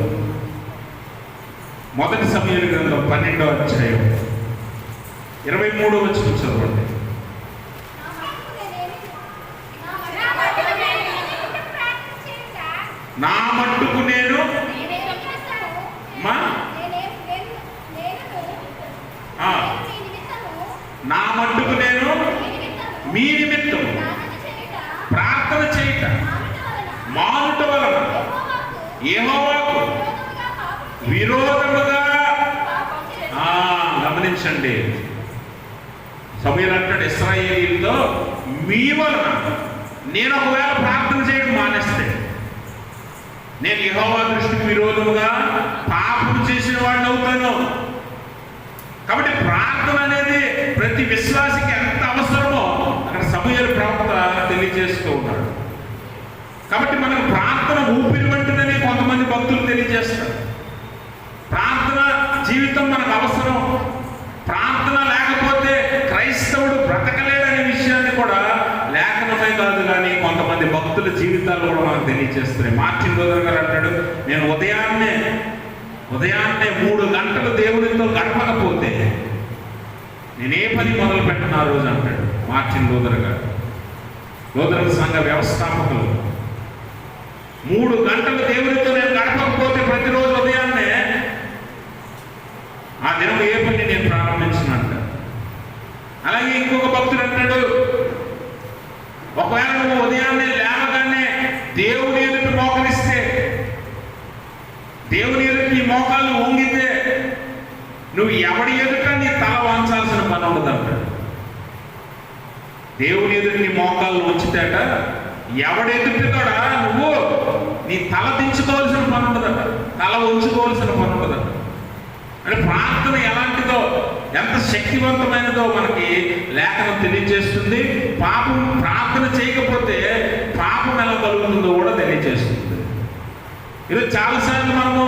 1 సమూయేలు గ్రంథం 12వ అధ్యాయం 23వ వచనం చదవండి. నా మట్టుకు నేను మీ నిమిత్తం ప్రార్థన చేయుట మానుట వలన యెహోవాకు విరోధముగా. గమనించండి, సమూయేలు అంటాడు ఇశ్రాయేలీయులతో, మీ వలన నేను ఒకవేళ ప్రార్థన చేయడం మానేస్తే నేను యెహోవా దృష్టికి విరోధముగా పాపం చేసిన వాడిని అవుతాను. కాబట్టి ప్రార్థన అనేది ప్రతి విశ్వాసికి ఎంత అవసరమో అక్కడ సమూయేలు ప్రవక్త తెలియజేస్తూ ఉన్నాడు. కాబట్టి మనకు ప్రార్థన ఊపిరి వంటిదని కొంతమంది భక్తులు తెలియజేస్తారు. ప్రార్థన జీవితం మనకు అవసరం. ప్రార్థన లేకపోతే క్రైస్తవుడు బ్రతకలేడనే విషయాన్ని కూడా లేఖనమే కాదు కానీ కొంతమంది భక్తుల జీవితాల్లో కూడా మనకు తెలియజేస్తున్నాయి. మార్టిన్ లూథర్ గారు అంటాడు, నేను ఉదయాన్నే ఉదయాన్నే 3 గంటలు దేవునితో గడపకపోతే నేనే పని మొదలు పెట్టను ఆ రోజు అంటాడు మార్టిన్ లూథర్ గారు. లూథరన్ సంఘ వ్యవస్థాపకులు 3 గంటలు దేవునితో నేను గడపకపోతే ప్రతిరోజు ఉదయాన్నే ఆ దినం ఏ పని నేను ప్రారంభించిన అంటాడు. అలాగే ఇంకొక భక్తుడు అంటాడు, ఒకవేళ నువ్వు ఉదయాన్నే లేవగానే దేవుని ఎదుట మోకరిస్తే, దేవుని ఎదుట నీ మోకాళ్ళు వంగితే నువ్వు ఎవడి ఎదుట నీ తల వంచాల్సిన పని ఉండదు అంటాడు. దేవుని ఎదుట నీ మోకాళ్ళు ఉంచితేట ఎవడెదుట కూడా నువ్వు నీ తల దించుకోవాల్సిన పని ఉండదట, తల ఉంచుకోవాల్సిన పని ఉండదట. అంటే ప్రార్థన ఎలాంటిదో, ఎంత శక్తివంతమైనదో మనకి లేఖనం తెలియజేస్తుంది. పాపం ప్రార్థన చేయకపోతే పాపం ఎలా కలుగుతుందో కూడా తెలియజేస్తుంది. ఈరోజు చాలాసార్లు మనము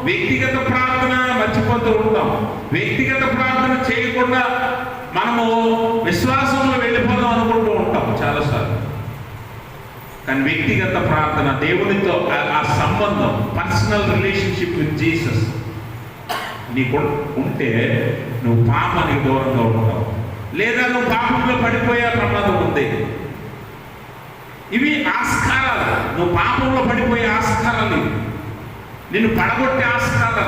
వ్యక్తిగత ప్రార్థన మర్చిపోతూ ఉంటాం. వ్యక్తిగత ప్రార్థన చేయకుండా మనము విశ్వాసంలో వెళ్ళిపోదాం అనుకుంటూ ఉంటాం చాలాసార్లు. కానీ వ్యక్తిగత ప్రార్థన, దేవునితో ఆ సంబంధం, పర్సనల్ రిలేషన్షిప్ విత్ జీసస్ నీకు ఉంటే నువ్వు పాపానికి దూరంగా ఉంటావు. లేదా నువ్వు పాపంలో పడిపోయే ప్రమాదం ఉంది. ఇవి ఆస్కారాలు, నువ్వు పాపంలో పడిపోయే ఆస్కారాలు, ఇవి నిన్ను పడగొట్టే ఆస్కారాలు,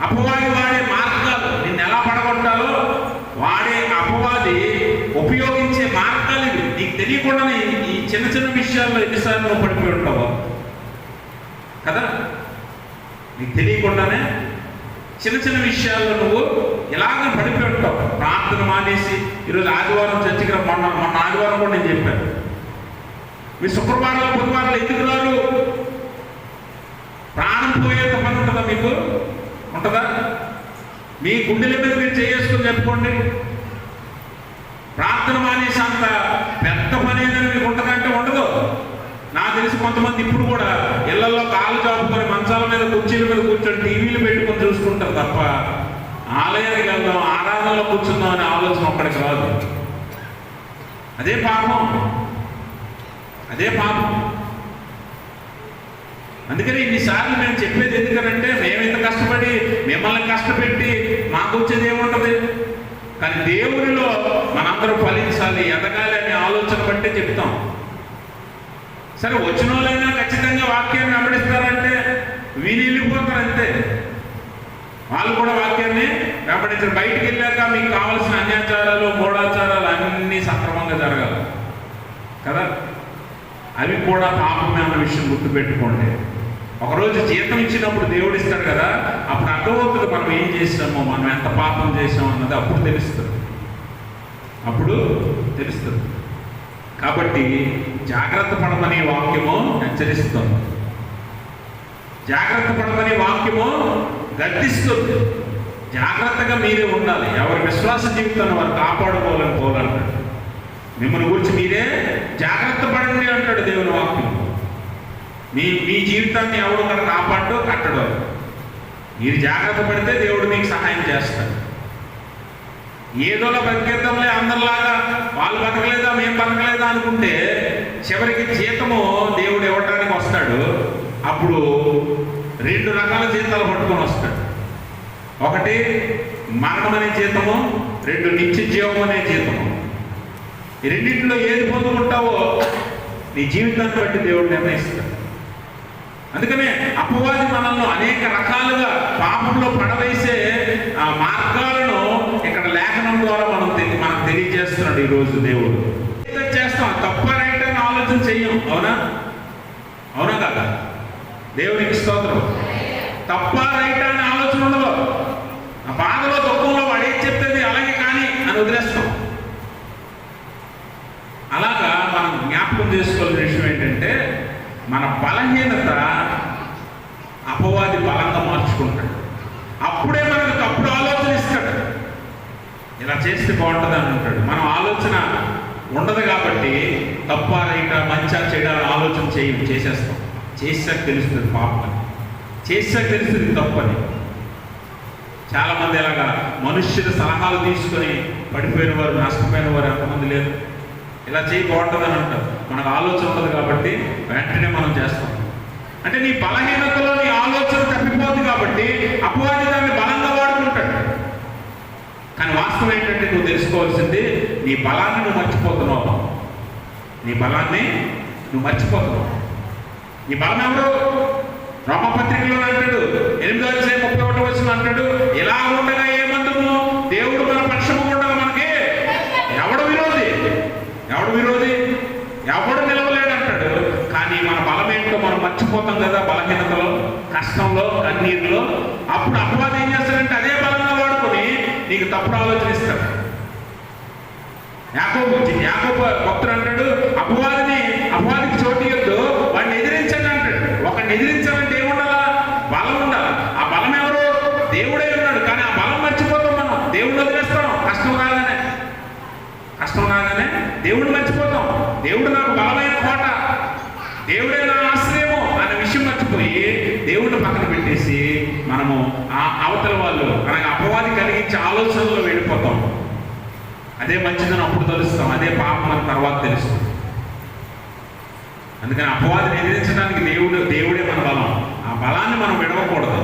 అపవాది వాడే మార్గాలు, నిన్ను ఎలా పడగొట్టాలో వాడే అపవాది ఉపయోగించే మార్గాలు ఇవి. నీకు తెలియకుండానే ఈ చిన్న చిన్న విషయాల్లో ఎన్నిసార్లు నువ్వు పడిపోయి ఉంటావు కదా. నీకు తెలియకుండానే చిన్న చిన్న విషయాల్లో నువ్వు ఇలాగ పడిపోయి ఉంటావు. ప్రార్థన మానేసి ఈరోజు ఆదివారం చర్చికి మొన్న ఆదివారం కూడా నేను చెప్పాను, మీ శుక్రవారాలు బుధవారాలు ఎందుకు రారు? ప్రాణం పోయేంత పని ఉంటుందా మీకు? ఉంటుందా? మీ గుండెల మీద మీరు చేసుకుని చెప్పుకోండి. ప్రార్థన మానేసి అంత పెద్ద పని ఏదైనా మీకు ఉంటుందంటే ఉండదు. నాకు తెలిసి కొంతమంది ఇప్పుడు కూడా ఇళ్లలో కాళ్ళు చాపుకొని మంచాల మీద కుర్చీల మీద కూర్చొని టీవీలు పెట్టుకొని చూసుకుంటారు తప్ప ఆలయానికి వెళ్దాం, ఆరాధనలో కూర్చుందాం అనే ఆలోచన ఒక్కడికి రాదు. అదే పాపం, అదే పాపం. అందుకని ఇన్నిసార్లు మేము చెప్పేది ఎందుకనంటే, మేము ఇంత కష్టపడి మిమ్మల్ని కష్టపెట్టి మాకు వచ్చేది ఏముంటుంది? కానీ దేవునిలో మనందరూ ఫలించాలి, ఎదగాలి అనే ఆలోచన బట్టే చెప్తాం. సరే, వచ్చిన వాళ్ళైనా ఖచ్చితంగా వాక్యాన్ని వెంబడిస్తారంటే వీళ్ళు వెళ్ళిపోతారు అంతే. వాళ్ళు కూడా వాక్యాన్ని వెంబడించారు. బయటికి వెళ్ళాక మీకు కావాల్సిన అన్యాచారాలు, మూఢాచారాలు అన్నీ సక్రమంగా జరగాలి కదా. అవి కూడా పాపమే అన్న విషయం గుర్తుపెట్టుకోండి. ఒకరోజు జీతం ఇచ్చినప్పుడు దేవుడు ఇస్తాడు కదా, అప్పుడు అర్థమవుతుంది మనం ఏం చేసామో, మనం ఎంత పాపం చేసామో అన్నది అప్పుడు తెలుస్తుంది, అప్పుడు తెలుస్తుంది. కాబట్టి జాగ్రత్త పడమని వాక్యము హెచ్చరిస్తుంది, జాగ్రత్త పడమని వాక్యము గద్దిస్తుంది. జాగ్రత్తగా మీరే ఉండాలి. ఎవరి విశ్వాస జీవితాన్ని వారు కాపాడుకోవాలని పోవాలంటాడు. మిమ్మల్ని గురించి మీరే జాగ్రత్త పడండి అంటాడు దేవుని వాక్యం. మీ జీవితాన్ని ఎవడు ఒకరు కాపాడు కట్టడు. మీరు జాగ్రత్త పడితే దేవుడు మీకు సహాయం చేస్తాడు. ఏదోలా బతికేద్దాంలే అందరిలాగా, వాళ్ళు బతకలేదా మేము బతకలేదా అనుకుంటే చివరికి జీతము దేవుడు ఇవ్వటానికి వస్తాడు. అప్పుడు 2 రకాల జీతాలు పట్టుకొని వస్తాడు. ఒకటి మరణం అనే జీతము, 2 నిత్య జీవం అనే జీతము. ఈ రెండింటిలో ఏది పొందుకుంటావో నీ జీవితాన్ని బట్టి దేవుడు నిర్ణయిస్తాడు. అందుకనే అపవాది మనల్ని అనేక రకాలుగా పాపంలో పడవేసే ఆ మార్గాలను ఇక్కడ లేఖనం ద్వారా మనకు తెలియజేస్తున్నాడు ఈరోజు దేవుడు. చేస్తాం, తప్ప రైట్ అని ఆలోచన చెయ్యం. అవునా? అవునా కదా? దేవునికి స్తోత్రం. తప్ప రైట్ అని ఆలోచన ఉండదు. ఆ బాధలో దుఃఖంలో వాడు ఏం చెప్తుంది అలాగే కానీ అని వదిలేస్తాం. అలాగా మనం జ్ఞాపకం చేసుకోవాల్సిన విషయం ఏంటంటే, మన బలహీనత అపవాది బలంగా మార్చుకుంటాడు. అప్పుడే మనకు తప్పుడు ఆలోచన ఇస్తాడు. ఇలా చేస్తే బాగుంటుంది అని అంటాడు. మనం ఆలోచన ఉండదు కాబట్టి తప్ప రైట మంచా చెడ ఆలోచన చేసేస్తాం. చేసాక తెలుస్తుంది పాపం అని, చేసాక తెలుస్తుంది తప్పని. చాలామంది ఇలాగా మనుష్యుల సలహాలు తీసుకొని పడిపోయిన వారు, నష్టపోయిన వారు ఎంతమంది లేరు. ఇలా చేయి బాగుంటుందని అంటారు. మనకు ఆలోచన ఉండదు కాబట్టి వెంటనే మనం చేస్తాం. అంటే నీ బలహీనతలో నీ ఆలోచన తప్పిపోతుంది కాబట్టి నీ బలాన్ని నువ్వు మర్చిపోతున్నావు. నీ బలాన్ని నువ్వు మర్చిపోతున్నావు. నీ బలం ఎవరు? రోమపత్రికలో అంటాడు 8:31 అంటాడు, ఇలా ఉండగా ఏమందుము, దేవుడు మన పక్షము ఉండగా మనకి ఎవడు విరోధి? ఎవడు విరోధి? ఎవడు నిలవలేడు అంటాడు. కానీ మన బలం ఏంటో మనం మర్చిపోతాం కదా, బలహీనతలో, కష్టంలో, కన్నీరులో. అప్పుడు అపవాది ఏం చేస్తాడంటే అదే బలంగా వాడుకొని నీకు తప్పుడు ఆలోచన ఇస్తాడు. యాకోబు భక్తుడు అంటాడు, అపవాదికి చోటు ఇవ్వద్దు, వాడిని ఎదిరించండి అంటాడు. ఒకడిని ఎదిరించాలంటే ఏముండాలా? బలం ఉండాలి. ఆ బలం ఎవరు? దేవుడే ఉన్నాడు. కానీ ఆ బలం మర్చిపోతాం మనం, దేవుడిని వదిలేస్తాం. కష్టం రాగానే దేవుడిని మర్చిపోతాం. దేవుడు నాకు బలమైన కోట, దేవుడే నా ఆశ్రయము అనే విషయం మర్చిపోయి దేవుడిని పక్కన పెట్టేసి మనము ఆ అవతల వాళ్ళు మనకు అపవాది కలిగించే ఆలోచనలో వెళ్ళిపోతాం. అదే మంచిదని అప్పుడు తెలుస్తాం, అదే పాపం అని తర్వాత తెలుస్తుంది. అందుకని అపవాదిని ఎదిరించడానికి దేవుడే మన బలం. ఆ బలాన్ని మనం విడవకూడదు.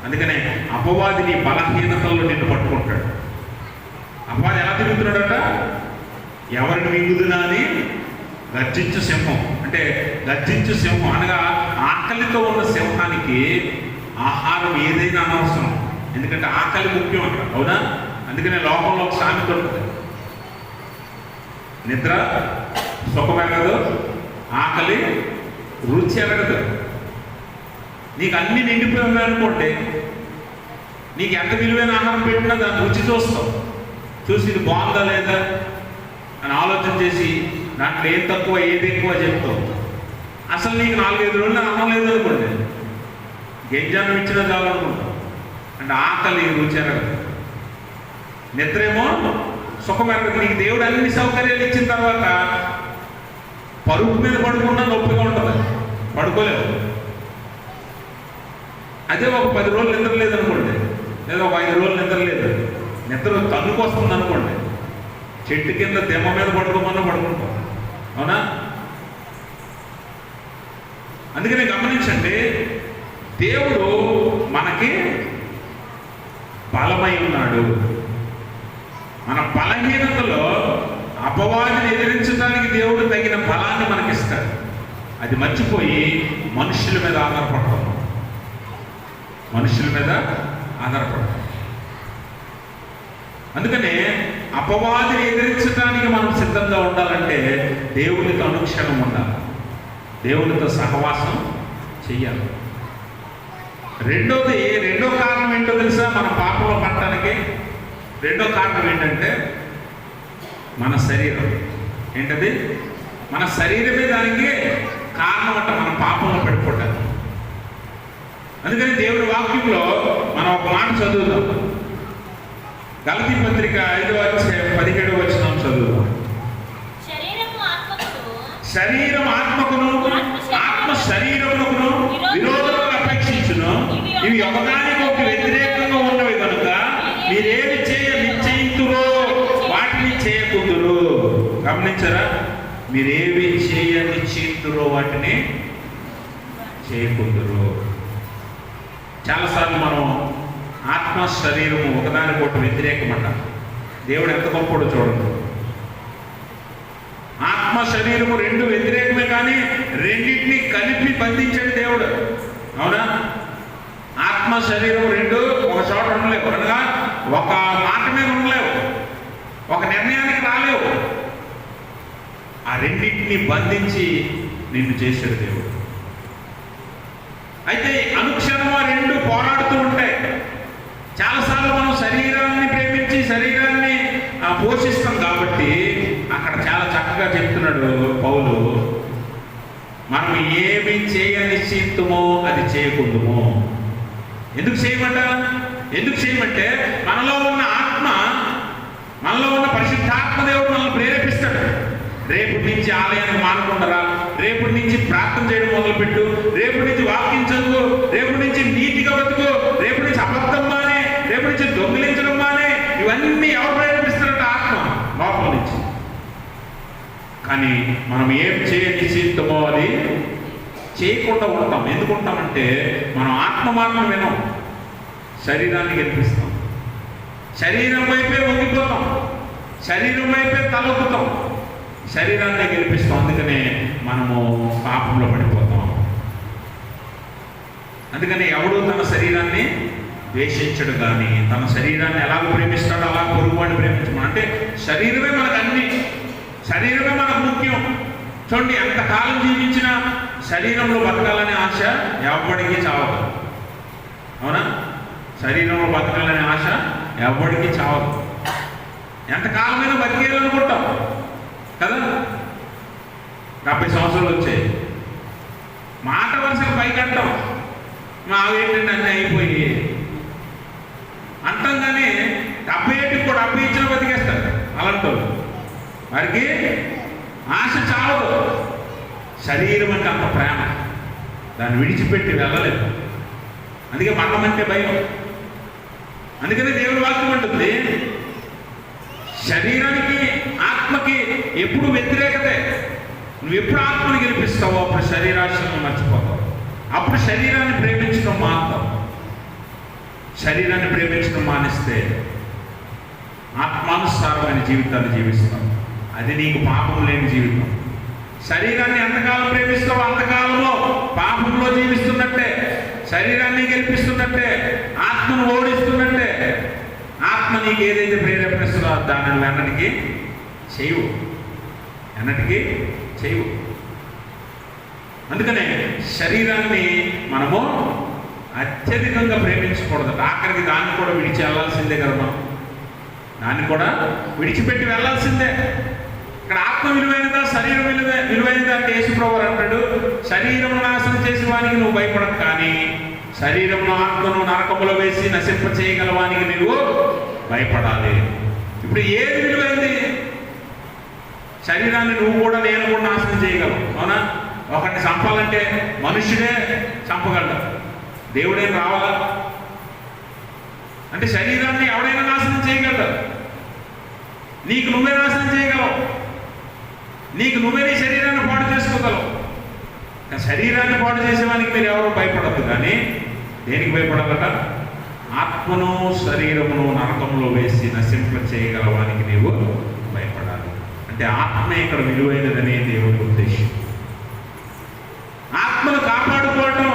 అందుకనే అపవాదిని బలహీనతల్లో నిన్ను పట్టుకుంటాడు. అపవాది ఎలా తిరుగుతున్నాడట? ఎవరిని మింగుదునా అని గర్జించు సింహం. అంటే గర్జించు సింహం అనగా ఆకలితో ఉన్న సింహానికి ఆహారం ఏదైనా అనవసరం, ఎందుకంటే ఆకలి ముఖ్యం అంట. అవునా? అందుకనే లోకంలో ఒక సామెత ఉంటుంది, నిద్ర సుఖం ఎరగదు, ఆకలి రుచి ఎరగదు. నీకు అన్ని నిండిపోయి ఉన్నాయనుకోండి, నీకు ఎంత విలువైన ఆహారం పెట్టినా దాన్ని రుచి చూస్తావు. చూసి ఇది బాగుందా లేదా అని ఆలోచన చేసి దాంట్లో ఏం తక్కువ ఏది ఎక్కువ చెప్తావు. అసలు నీకు 4-5 రోజులు అన్నం లేదు అనుకోండి, గింజాన్ని ఇచ్చినా చాలనుకుంటావు. అంటే ఆకలి రుచి ఎరగదు, నిద్రేమో సుఖం ఎరగదు. నీకు దేవుడు అన్ని సౌకర్యాలు ఇచ్చిన తర్వాత పరుపు మీద పడుకున్నా నొప్పిగా ఉంటుంది, పడుకోలేవు. అదే ఒక 10 రోజులు నిద్ర లేదనుకోండి, లేదా ఒక 5 రోజులు నిద్ర లేదు, నిద్ర తన్నుకు వస్తుంది అనుకోండి, చెట్టు కింద దెమ్మ మీద పడుకోమన్నా పడుకుంటాం. అవునా? అందుకనే గమనించండి, దేవుడు మనకి బలమై ఉన్నాడు. మన బలహీనతలో అపవాదిని ఎదిరించడానికి దేవుడు తగిన బలాన్ని మనకిస్తాడు. అది మర్చిపోయి మనుషుల మీద ఆధారపడతాం. అందుకనే అపవాదిని ఎదిరించడానికి మనం సిద్ధంగా ఉండాలంటే దేవునితో అనుక్షణం ఉండాలి, దేవునితో సహవాసం చెయ్యాలి. రెండో కారణం ఏంటో తెలుసా? మన పాపంలో పడటానికి రెండో కారణం ఏంటంటే మన శరీరం. ఏంటది? మన శరీరమే దానికి కారణం అంట, మన పాపంలో పడిపోవటానికి. అందుకని దేవుడి వాక్యంలో మనం ఒక మాట చదువుదాం. గలతీ పత్రిక 5:17 చదువుదాం. శరీరం ఆత్మకును, ఆత్మ శరీరమునకును విరోధములను అపేక్షించును. ఇవి ఒకదానికొకటి వ్యతిరేకంగా ఉన్నవి కనుక మీరేమి నిశ్చయింతురో వాటిని చేయకుందురు. గమనించరా? మీరేమి నిశ్చయింతురో వాటిని చేయకుందురు. చాలాసార్లు మనం ఆత్మ శరీరము ఒకదానికొకటి వ్యతిరేకమంట. దేవుడు ఎంత గొప్పడో చూడండి. ఆత్మ శరీరము రెండు వ్యతిరేకమే, కానీ రెండింటినీ కలిపి బంధించాడు దేవుడు. అవునా? ఆత్మ శరీరం రెండు ఒక చోట ఉండలేవు, అనగా ఒక మాట మీద ఉండలేవు, ఒక నిర్ణయానికి రాలేవు. ఆ రెండింటినీ బంధించి నిన్ను చేశాడు దేవుడు. అయితే అనుక్షణం ఆ రెండు పోరాడుతూ ఉంటాయి. చాలాసార్లు మనం శరీరాన్ని ప్రేమించి శరీరాన్ని పోషిస్తాం కాబట్టి అక్కడ చాలా చక్కగా చెప్తున్నాడు పౌలు, మనం ఏమి నిశ్చయింతుమో అది చేయకుందుమో. ఎందుకు చేయమంటే మనలో ఉన్న ఆత్మ, మనలో ఉన్న పరిశుద్ధాత్మ దేవుడు మనల్ని ప్రేరేపిస్తాడు. రేపటి నుంచి ఆలయానికి మానకుండరా, రేపటి నుంచి ప్రార్థన చేయడం మొదలుపెట్టు, రేపటి నుంచి వాక్యం చదువు, రేపటి నుంచి నీతిగా బతుకు, రేపటి నుంచి అబద్ధం మానే, రేపటి నుంచి దొంగిలించడం మానే. ఇవన్నీ ఎవరు ప్రేరేపిస్తారంట? ఆత్మ లోపల నుంచి. కానీ మనం ఏం నిశ్చయిద్దామో అది చేయకుండా ఉంటాం. ఎందుకు ఉంటామంటే మనం ఆత్మ మాత్రం వినం, శరీరాన్ని గెలిపిస్తాం, శరీరం వైపే వంగిపోతాం, శరీరం వైపే తలొక్కుతాం, శరీరాన్ని గెలిపిస్తాం. అందుకనే మనము పాపంలో పడిపోతాం. అందుకని ఎవడు తన శరీరాన్ని ద్వేషించడు, కానీ తన శరీరాన్ని ఎలా ప్రేమిస్తాడో అలా పొరుగువాడిని ప్రేమించడం. అంటే శరీరమే మనకు అన్ని, శరీరమే మనకు ముఖ్యం. చూడండి, ఎంతకాలం జీవించినా శరీరంలో బతకాలనే ఆశ ఎవరికి చావదు. అవునా? శరీరంలో బతకాలనే ఆశ ఎవరికి చావదు. ఎంతకాలమైనా బతికేయాలనుకుంటాం కదా. 70 సంవత్సరాలు వచ్చాయి, మాట వరుసగా పైకి అంటాం, మావేంటంటే అన్నీ అయిపోయి అంటాం. కానీ 70 ఏటికి కూడా 70 ఇచ్చిన బతికేస్తారు అలాంటి వారికి ఆశ చావదు. శరీరం అంటే అంత ప్రేమ, దాన్ని విడిచిపెట్టి వెళ్ళలేదు. అందుకే మరణం అంటే భయం. అందుకనే దేవుని వాక్యం ఉంటుంది, శరీరానికి ఆత్మకి ఎప్పుడు వ్యతిరేకతే. నువ్వు ఎప్పుడు ఆత్మని గెలిపిస్తావో అప్పుడు శరీరాశను మర్చిపోతావు. అప్పుడు శరీరాన్ని ప్రేమించడం మానుతావు. శరీరాన్ని ప్రేమించడం మానేస్తే ఆత్మానుసారమైన జీవితాన్ని జీవిస్తావు. అది నీకు పాపం లేని జీవితం. శరీరాన్ని ఎంతకాలం ప్రేమిస్తావో అంతకాలంలో పాపంలో జీవిస్తున్నట్టే, శరీరాన్ని గెలిపిస్తున్నట్టే, ఆత్మను ఓడిస్తున్నట్టే. ఆత్మ నీకు ఏదైతే ప్రేరేపణిస్తుందో దానిని ఎన్నటికీ చేయవు, ఎన్నటికీ చేయవు. అందుకనే శరీరాన్ని మనము అత్యధికంగా ప్రేమించకూడదు. ఆఖరికి దాన్ని కూడా విడిచి వెళ్ళాల్సిందే కదా. మనం దాన్ని కూడా విడిచిపెట్టి వెళ్ళాల్సిందే. ఇక్కడ ఆత్మ విలువైనదా శరీరం విలువైనదా అంటే యేసుప్రభువు అంటాడు, శరీరం నాశనం చేసే వానికి నువ్వు భయపడకు, కానీ శరీరంలో ఆత్మను నరకములో వేసి నశింప చేయగలవానికి నువ్వు భయపడాలి. ఇప్పుడు ఏది విలువైంది? శరీరాన్ని నువ్వు కూడా నేను కూడా నాశనం చేయగలవు. అవునా? ఒకరిని చంపాలంటే మనుష్యుడే చంపగలడు, దేవుడేం రావాలా? అంటే శరీరాన్ని ఎవడైనా నాశనం చేయగలడు. నీకు నువ్వే నాశనం చేయగలవు, నీకు నువ్వే నీ శరీరాన్ని పాడు చేసుకోగలవు. శరీరాన్ని పాడు చేసేవానికి మీరు ఎవరో భయపడద్దు, కానీ దేనికి భయపడాలట? ఆత్మను శరీరమును నరకంలో వేసి నశింప చేయగలవానికి నీవు భయపడాలి. అంటే ఆత్మ ఇక్కడ విలువైనదనే దేవుడి ఉద్దేశం. ఆత్మను కాపాడుకోవటం,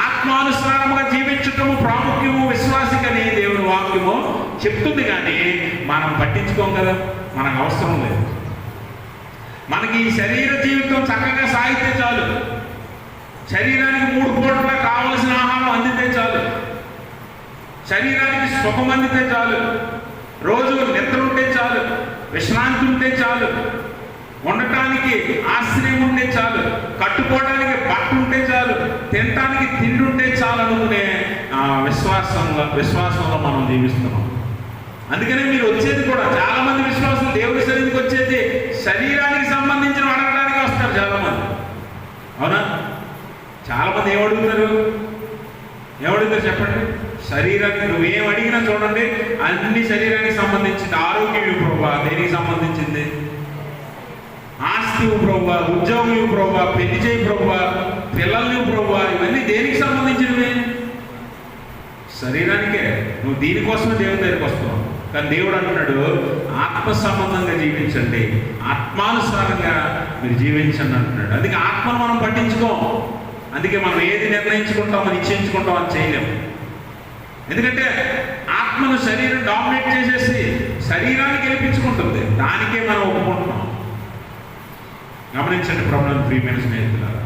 ఆత్మానుసారముగా జీవించటము ప్రాముఖ్యము విశ్వాసికని దేవుని వాక్యము చెప్తుంది. కానీ మనం పట్టించుకోం కదా, మనకు అవసరం లేదు. మనకి ఈ శరీర జీవితం చక్కగా సాగితే చాలు, శరీరానికి 3 పూటలా కావలసిన ఆహారం అందితే చాలు, శరీరానికి సుఖం అందితే చాలు, రోజు నిద్ర ఉంటే చాలు, విశ్రాంతి ఉంటే చాలు, ఉండటానికి ఆశ్రయం ఉంటే చాలు, కట్టుకోవడానికి బట్ట ఉంటే చాలు, తినటానికి తిండి ఉంటే చాలు అనుకునే విశ్వాసంలో మనం జీవిస్తున్నాం. అందుకనే మీరు వచ్చేది కూడా చాలా మంది విశ్వాసులు దేవుడి సన్నిధికి వచ్చేది శరీరానికి సంబంధించిన అడగడానికి వస్తారు చాలామంది. అవునా? చాలామంది ఏమడుగుతారు చెప్పండి? శరీరానికి నువ్వేం అడిగినా చూడండి, అన్ని శరీరానికి సంబంధించింది. ఆరోగ్యం ప్రభువా, దేనికి సంబంధించింది? ఆస్తి ప్రభువా, ఉద్యోగం ప్రభువా, పెళ్లి చేయి ప్రభువా, పిల్లల్ని ప్రభువా, ఇవన్నీ దేనికి సంబంధించినవి? శరీరానికే. నువ్వు దీనికోసమే దేవుని దగ్గరికి వస్తున్నావు. కానీ దేవుడు అంటున్నాడు, ఆత్మ సంబంధంగా జీవించండి, ఆత్మానుసారంగా మీరు జీవించండి అంటున్నాడు. అందుకే ఆత్మను మనం పట్టించుకోం. అందుకే మనం ఏది నిర్ణయించుకుంటామో నిశ్చయించుకుంటాం అని చేయలేము. ఎందుకంటే ఆత్మను శరీరం డామినేట్ చేసేసి శరీరాన్ని గెలిపించుకుంటుంది, దానికే మనం ఒప్పుకుంటున్నాం. గమనించండి ప్రభువుని ప్రియమైన స్నేహితులారా,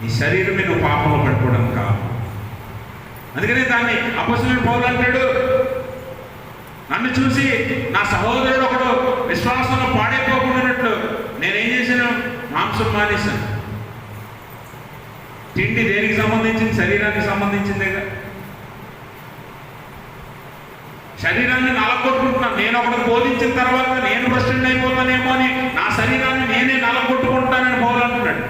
ఈ శరీరమే నువ్వు పాపంలో పడిపోవడం కాదు. అందుకనే దాన్ని అపొస్తలుడైన పౌలు అంటాడు, నన్ను చూసి నా సహోదరుడు ఒకడు విశ్వాసంలో పాడైపోకుండానట్లు నేనేం చేశాను? మాంసం మానేశాను. తిండి దేనికి సంబంధించింది? శరీరానికి సంబంధించిందేగా. శరీరాన్ని నలగొట్టుకుంటున్నాను. నేను ఒకటి బోధించిన తర్వాత నేను భ్రష్టుడిని అయిపోతానేమో అని నా శరీరాన్ని నేనే నలగొట్టుకుంటానని పౌలు అంటున్నాడు.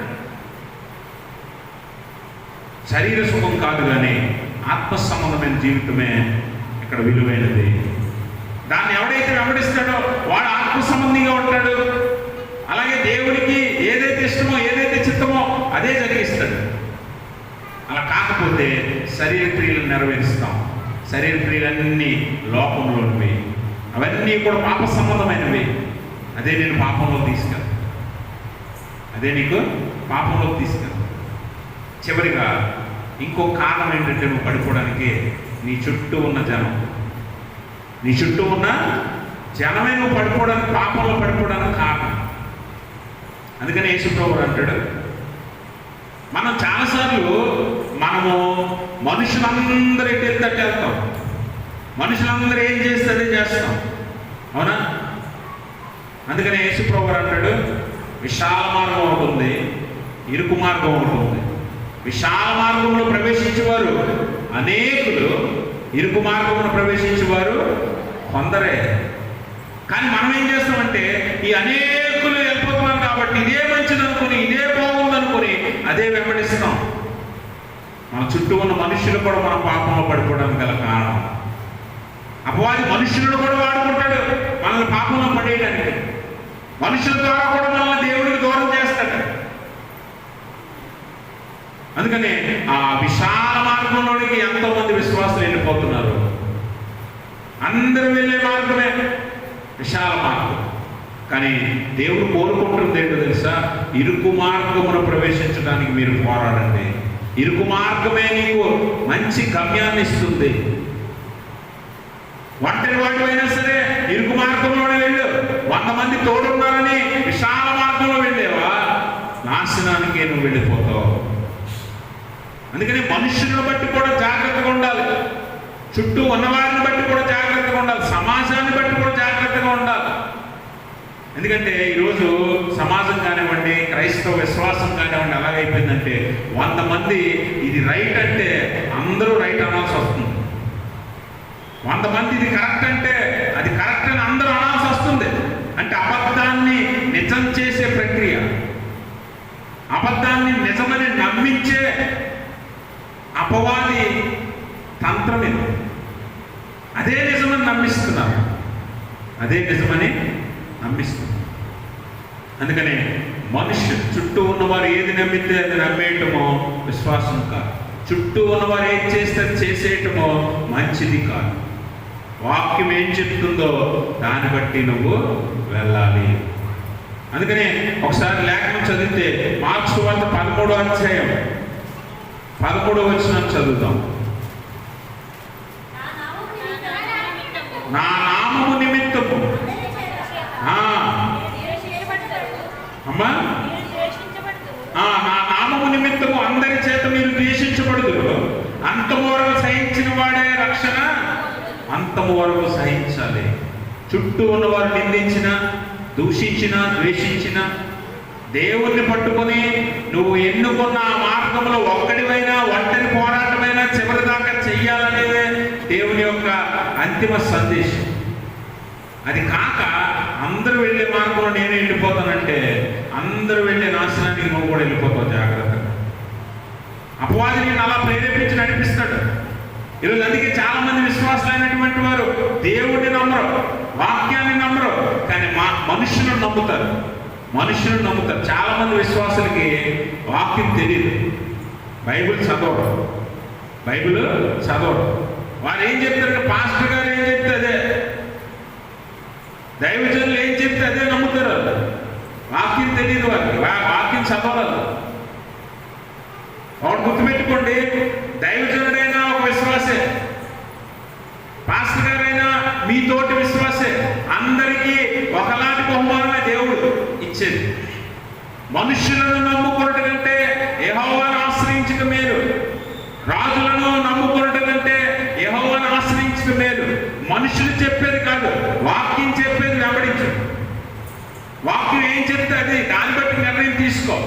శరీర సుఖం కాదు, కానీ ఆత్మ సంబంధమైన జీవితమే ఇక్కడ విలువైనది. దాన్ని ఎవడైతే వెంబడిస్తాడో వాడు ఆత్మ సంబంధిగా ఉంటాడు. అలాగే దేవునికి ఏదైతే ఇష్టమో, ఏదైతే చిత్తమో అదే జరిగిస్తాడు. అలా కాకపోతే శరీర క్రియలను నెరవేరుస్తాం. శరీర క్రియలన్నీ లోకంలోనివి. అవన్నీ కూడా పాప సంబంధమైనవి. అదే నేను పాపంలో తీసుకెళ్తాను, అదే నీకు పాపంలోకి తీసుకెళ్తాను. చివరిగా ఇంకో కారణం ఏంటంటే నువ్వు పడిపోవడానికి నీ చుట్టూ ఉన్న జనం, నీ చుట్టూ ఉన్న జనమే నువ్వు పడిపోవడానికి, పాపంలో పడిపోవడానికి కారణం. అందుకని యేసుప్రభువు అంటాడు, మనం చాలాసార్లు మనము మనుషులందరూ ఎటు వెళ్తే వెళ్తాం, మనుషులందరూ ఏం చేస్తే అదే చేస్తాం, అవునా? అందుకని యేసుప్రభువు అంటాడు, విశాల మార్గం ఒకటి ఉంది, ఇరుకు మార్గం ఒకటి ఉంది. విశాల మార్గంలో ప్రవేశించేవారు అనేకులు, ఇరుకు మార్గంలో ప్రవేశించేవారు కొందరే. కానీ మనం ఏం చేస్తామంటే ఈ అనేకులు వెళ్ళిపోతున్నాం కాబట్టి ఇదే మంచిది అనుకుని, ఇదే బాగుంది అనుకుని అదే వెంబడిస్తున్నాం. మన చుట్టూ ఉన్న మనుషులు కూడా మన పాపంలో పడిపోవడానికి గల కారణం. అపవాది మనుషులను కూడా వాడుకుంటాడు మనల్ని పాపంలో పడేయడానికి. మనుషుల ద్వారా కూడా మనల్ని దేవుడికి దూరం చేస్తాడు. అందుకని ఆ విశాల మార్గంలోనికి ఎంతో మంది విశ్వాసులు వెళ్ళిపోతున్నారు. అందరూ వెళ్ళే మార్గమే విశాల మార్గం. కానీ దేవుడు కోరుకుంటుంది ఏంటో తెలుసా? ఇరుకు మార్గమును ప్రవేశించడానికి మీరు పోరాడండి. ఇరుకు మార్గమే నీకు మంచి గమ్యాన్ని ఇస్తుంది. ఒంటరి వాటివైనా సరే ఇరుకు మార్గంలోనే వెళ్ళు. 100 మంది తోడున్నారని విశాల మార్గంలో వెళ్ళేవా, నాశనానికి నువ్వు వెళ్ళిపోతావు. అందుకని మనుషులను బట్టి కూడా జాగ్రత్తగా ఉండాలి, చుట్టూ ఉన్నవారిని బట్టి కూడా జాగ్రత్తగా ఉండాలి, సమాజాన్ని బట్టి కూడా జాగ్రత్తగా ఉండాలి. ఎందుకంటే ఈరోజు సమాజం కానివ్వండి, క్రైస్తవ విశ్వాసం కానివ్వండి, ఎలాగైపోయిందంటే 100 మంది ఇది రైట్ అంటే అందరూ రైట్ అనాల్సి వస్తుంది. 100 మంది ఇది కరెక్ట్ అంటే అది కరెక్ట్ అని అందరూ అనాల్సి వస్తుంది. అంటే అబద్ధాన్ని నిజం చేసే ప్రక్రియ, అబద్ధాన్ని నిజమని నమ్మించే అపవాది తంత్రం ఇది. అదే నిజమని నమ్మిస్తున్నారు, అదే నిజమని నమ్మిస్తున్నారు. అందుకనే మనుషులు చుట్టూ ఉన్నవారు ఏది నమ్మితే అది నమ్మేయటమో విశ్వాసం కాదు. చుట్టూ ఉన్నవారు ఏది చేస్తే అది చేసేయటమో మంచిది కాదు. వాక్యం ఏం చెప్తుందో దాన్ని బట్టి నువ్వు వెళ్ళాలి. అందుకనే ఒకసారి లేఖనం చదివితే మార్క్స్ సువార్త 13వ అధ్యాయం 11వ వచనం చదువుతాం. నా నామము నిమిత్తము అమ్మా, నా నామము నిమిత్తము అందరి చేత మీరు ద్వేషించబడుదురు. అంతము వరకు సహించిన వాడే రక్షణ. అంతము వరకు సహించాలి. చుట్టూ ఉన్నవారు నిందించిన, దూషించిన, ద్వేషించిన దేవుణ్ణి పట్టుకొని నువ్వు ఎన్నుకున్న ఆ మార్గంలో ఒక్కడివైనా, ఒంటరి పోరాటమైనా చివరి దాకా చెయ్యాలనేదే దేవుని యొక్క అంతిమ సందేశం. అది కాక అందరూ వెళ్ళే మార్గంలో నేను వెళ్ళిపోతానంటే అందరూ వెళ్ళే నాశనానికి నువ్వు కూడా వెళ్ళిపోతావు. జాగ్రత్తగా అపవాది నేను అలా ప్రేరేపించి నడిపిస్తాడు. ఈరోజు అందుకే చాలా మంది విశ్వాసులైనటువంటి వారు దేవుడిని నమ్మరు, వాక్యాన్ని నమ్మరు, కానీ మనుషులను నమ్ముతారు. మనుషులను నమ్ముతారు. చాలా మంది విశ్వాసులకి వాక్యం తెలియదు, బైబిల్ చదవరు, బైబిల్ చదవరు. వారు ఏం చెప్తారు? పాస్టర్ గారు ఏం చెప్తే అదే, దైవజనులు ఏం చెప్తే అదే నమ్ముతారు. వాక్యం తెలియదు వారికి, వాక్యం చదవరు. ఒకటి గుర్తుపెట్టుకోండి, దైవజనుడైనా ఒక విశ్వాసే, పాస్టర్ గారైనా మీతోటి విశ్వాసే. అందరికీ ఒకలాంటి బహుమానమే దేవుడు ఇచ్చేది. మనుషులను నమ్ముకున్నట్టు కంటే యెహోవాను ఆశ్రయించక మేలు. రాజులను నమ్ముకున్నట్టు కంటే యెహోవాను ఆశ్రయించక మేలు. మనుషులు చెప్పేది కాదు, వాక్యం చెప్పేది వెంబడించు. వాక్యం ఏం చెప్తే అది, దాన్ని బట్టి నిర్ణయం తీసుకో.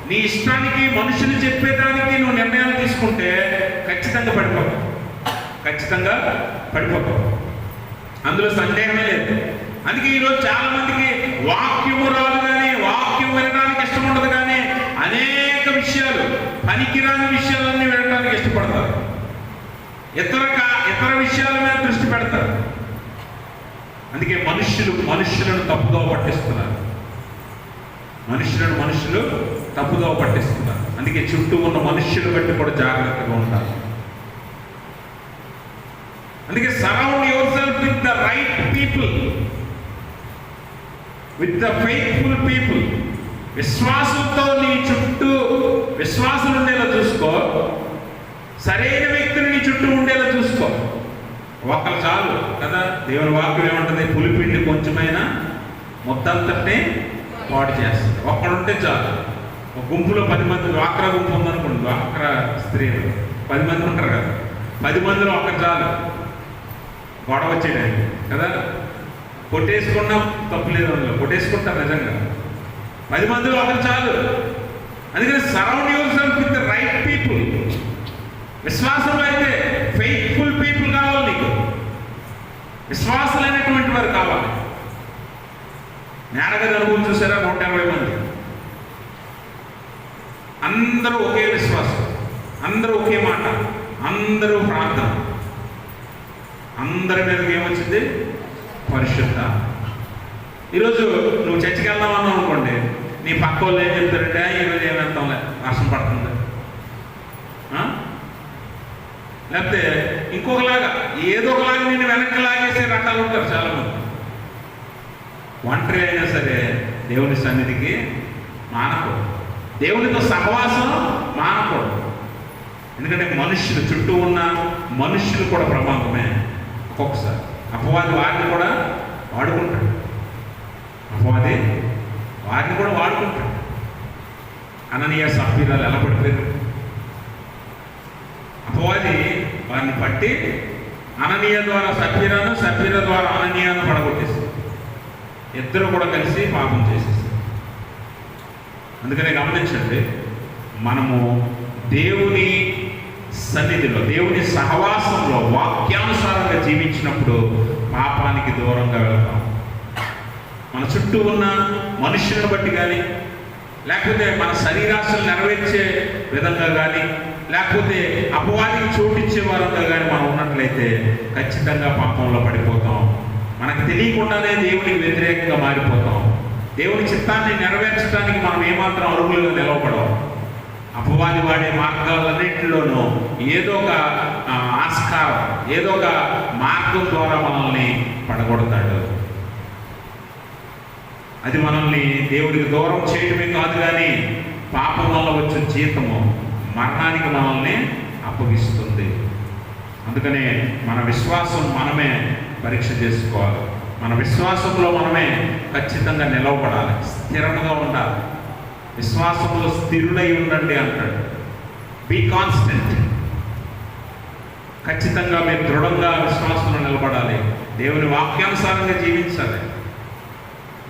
నీ ఇష్టానికి మనుషులు చెప్పేదానికి నువ్వు నిర్ణయాలు తీసుకుంటే ఖచ్చితంగా పడిపోతావు, ఖచ్చితంగా పడిపోతావు. అందులో సందేహమే లేదు. అందుకే ఈరోజు చాలా మందికి వాక్యము రాదు, కానీ వాక్యం వినడానికి ఇష్టం ఉండదు, కానీ అనేక విషయాలు, పనికిరాని విషయాలన్నీ వినడానికి ఇష్టపడతారు. ఇతర విషయాల మీద దృష్టి పెడతారు. అందుకే మనుషులను తప్పుదోవ పట్టిస్తున్నారు. మనుషులు తప్పుదోవ పట్టిస్తున్నారు. అందుకే చుట్టూ ఉన్న మనుష్యులు బట్టి కూడా జాగ్రత్తగా ఉండాలి. అందుకే surround your self with the right people, with the faithful people. విశ్వాసంతో నీ చుట్టూ విశ్వాసులు ఉండేలా చూసుకో, సరైన వ్యక్తులు నీ చుట్టూ ఉండేలా చూసుకో. ఒక్కరు చాలు కదా. దేవుని వాక్యం ఏమంటుంది? పులిపిండి కొంచెమైనా మొత్తంతటే పాడు చేస్తుంది. ఒక్కడుంటే చాలు. ఒక గుంపులో 10 మంది, డ్వాక్రా గుంపు ఉందనుకోండి, డ్వాక్రా స్త్రీలు 10 మంది ఉంటారు కదా, 10 మందిలో ఒక్కరు చాలు గొడవ వచ్చేయడానికి కదా. కొట్టేసుకున్నా తప్పు లేదు, అందులో కొట్టేసుకుంటారు నిజంగా. 10 మందిలో ఒకరు చాలు. అందుకని surround your self with the right people. విశ్వాసంలో అయితే ఫెయిత్ఫుల్ పీపుల్ కావాలి నీకు, విశ్వాసులైనటువంటి వారు కావాలి. మేడగది అనుభవం చూసారా? 120 మంది, అందరూ ఒకే విశ్వాసం, అందరూ ఒకే మాట, అందరూ ప్రార్థన. అందరి మీదకి ఏమొచ్చింది? పరిశుద్ధ. ఈరోజు నువ్వు చర్చికి వెళ్దాం అన్నావు అనుకోండి, నీ పక్క వాళ్ళు ఏం చెప్తారంటే, ఈరోజు ఏమి వెళ్తాంలే, వర్షం పడుతుంది. లేకపోతే ఇంకొకలాగా ఏదో ఒకలాగా నేను వెనక్కి లాగేసే రకాలు ఉంటారు చాలామంది. ఒంటరి అయినా సరే దేవుని సన్నిధికి మానకూడదు, దేవునితో సహవాసం మానకూడదు. ఎందుకంటే మనుషులు చుట్టూ ఉన్న మనుషులు కూడా ప్రమాదమే. ఒక్కొక్కసారి అపవాది వారిని కూడా వాడుకుంటాడు, అపవాది వారిని కూడా వాడుకుంటాడు. అననీయ సఫీరాలు ఎలా పడిపోయారు? అపవాది వారిని పట్టి అననీయ ద్వారా సఫీరాను, సఫీరా ద్వారా అననీయాను పడగొట్టేసి ఇద్దరు కూడా కలిసి పాపం చేసేసారు. అందుకనే గమనించండి, మనము దేవుని సన్నిధిలో, దేవుని సహవాసంలో వాక్యానుసారంగా జీవించినప్పుడు పాపానికి దూరంగా వెళ్తాం. మన చుట్టూ ఉన్న మనుషులను బట్టి కానీ, లేకపోతే మన శరీరాశలు నెరవేర్చే విధంగా కానీ, లేకపోతే అపవాదికి చోటిచ్చే వారంగా కానీ మనం ఉన్నట్లయితే ఖచ్చితంగా పాపంలో పడిపోతాం. మనకు తెలియకుండానే దేవునికి వ్యతిరేకంగా మారిపోతాం. దేవుని చిత్తాన్ని నెరవేర్చడానికి మనం ఏమాత్రం అర్హులుగా నిలవబడం. అపవాది వాడే మార్గాలన్నింటిలోనూ ఏదో ఒక ఆస్కారం, ఏదో ఒక మార్గం ద్వారా మనల్ని పడగొడతాడు. అది మనల్ని దేవుడికి దూరం చేయడమే కాదు, కానీ పాపం వల్ల వచ్చే జీతము మరణానికి మనల్ని అప్పగిస్తుంది. అందుకనే మన విశ్వాసం మనమే పరీక్ష చేసుకోవాలి. మన విశ్వాసంలో మనమే ఖచ్చితంగా నిలవబడాలి, స్థిరంగా ఉండాలి. విశ్వాసంలో స్థిరులై ఉండండి అంటాడు. Be constant. ఖచ్చితంగా మీరు దృఢంగా విశ్వాసంలో నిలబడాలి, దేవుని వాక్యానుసారంగా జీవించాలి.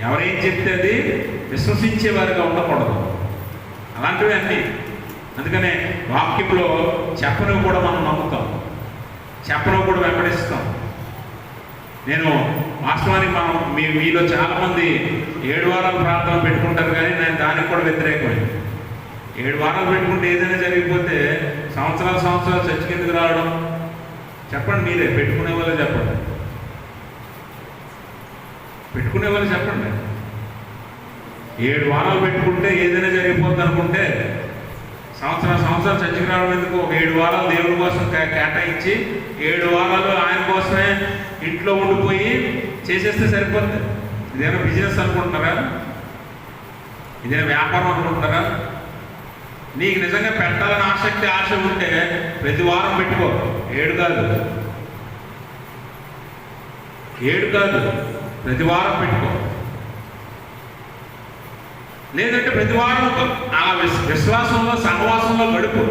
ఎవరేం చెప్తే అది విశ్వసించే వారిగా ఉండకూడదు, అలాంటివి అన్నీ. అందుకనే వాక్యంలో చెప్పను కూడా మనం నమ్ముతాం, చెప్పను కూడా వెంబడిస్తాం. నేను వాస్తవానికి మీలో చాలామంది 7 వారాలు ప్రార్థన పెట్టుకుంటారు, కానీ నేను దానికి కూడా వ్యతిరేకమే. 7 వారాలు పెట్టుకుంటే ఏదైనా జరిగిపోతే సంవత్సరాలు చర్చకి ఎందుకు రావడం? చెప్పండి, మీరే పెట్టుకునే వాళ్ళే చెప్పండి, పెట్టుకునే వాళ్ళు చెప్పండి. 7 వారాలు పెట్టుకుంటే ఏదైనా జరిగిపోద్ది అనుకుంటే సంవత్సరాలు చర్చకి రావడం ఎందుకు? ఒక 7 వారాలు దేవుడి కోసం కేటాయించి 7 వారాలు ఆయన కోసమే ఇంట్లో ఉండిపోయి చేసేస్తే సరిపోతుంది. ఇదేనా బిజినెస్ అనుకుంటున్నారా? ఇదేనా వ్యాపారం అనుకుంటున్నారా? నీకు నిజంగా పెట్టాలని ఆశ ఉంటే ప్రతి వారం పెట్టుకో. 7 కాదు, ప్రతి వారం పెట్టుకో. లేదంటే ప్రతి వారం ఆ విశ్వాసంలో సహవాసంలో గడుపు.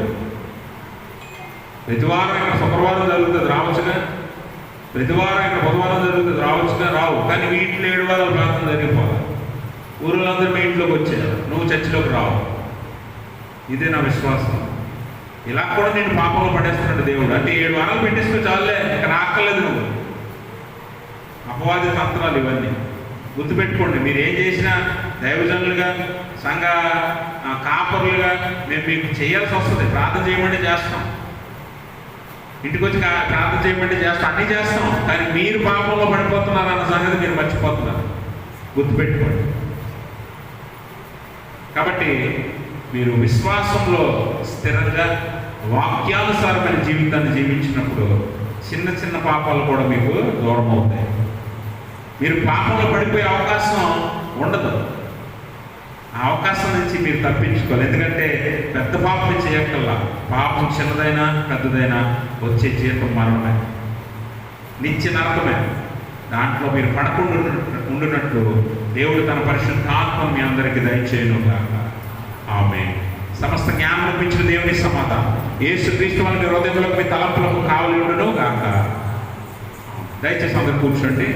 ప్రతి వారం ఇక్కడ శుక్రవారం జరుగుతుంది, రావచ్చుగా. ప్రతి వారం ఇక్కడ బుధవారం జరుగుతుంది, రావచ్చుగా. రావు, కానీ మీ ఇంట్లో 7 వారాలు ప్రార్థన జరిగిపోవాలి. ఊరులందరూ మీ ఇంట్లోకి వచ్చారు, నువ్వు చర్చిలోకి రావు. ఇదే నా విశ్వాసం. ఇలా కూడా నేను పాపంలో పడేస్తున్నాడు దేవుడు. అంటే 7 వారాలు పెట్టేస్తే చాలులే, ఇక్కడ రాక్కర్లేదు నువ్వు. అపవాది తంత్రాలు ఇవన్నీ గుర్తుపెట్టుకోండి. మీరు ఏం చేసినా దైవజనులుగా, సంఘ కాపరులుగా మేము మీకు చేయాల్సి వస్తుంది. ప్రార్థన చేయమంటే చేస్తాం, ఇంటికి వచ్చి ప్రార్థన చేయమంటే చేస్తాం, అన్నీ చేస్తాం. కానీ మీరు పాపంలో పడిపోతున్నారు అన్న సంగతి మీరు మర్చిపోతున్నారు, గుర్తుపెట్టుకోండి. కాబట్టి మీరు విశ్వాసంలో స్థిరంగా వాక్యానుసారమైన జీవితాన్ని జీవించినప్పుడు చిన్న చిన్న పాపాలు కూడా మీకు దూరం అవుతాయి. మీరు పాపంలో పడిపోయే అవకాశం ఉండదు. ఆ అవకాశం నుంచి మీరు తప్పించుకోవాలి. ఎందుకంటే పెద్ద పాపం చేయక్కల్లా, పాపం చిన్నదైనా పెద్దదైనా వచ్చే జీతం మరణమే, నిత్య నరకమే. దాంట్లో మీరు పడకుండా ఉండునట్లు దేవుడు తన పరిశుద్ధాత్మను మీ అందరికీ దయచేయును గాక. ఆమేన్. సమస్త జ్ఞానం ఇచ్చిన దేవుని సమాధానం యేసుక్రీస్తు వారి హృదయములకు మీ తలంపులకు కావలి ఉండును గాక. దయచేసి అందరూ కూర్చోండి.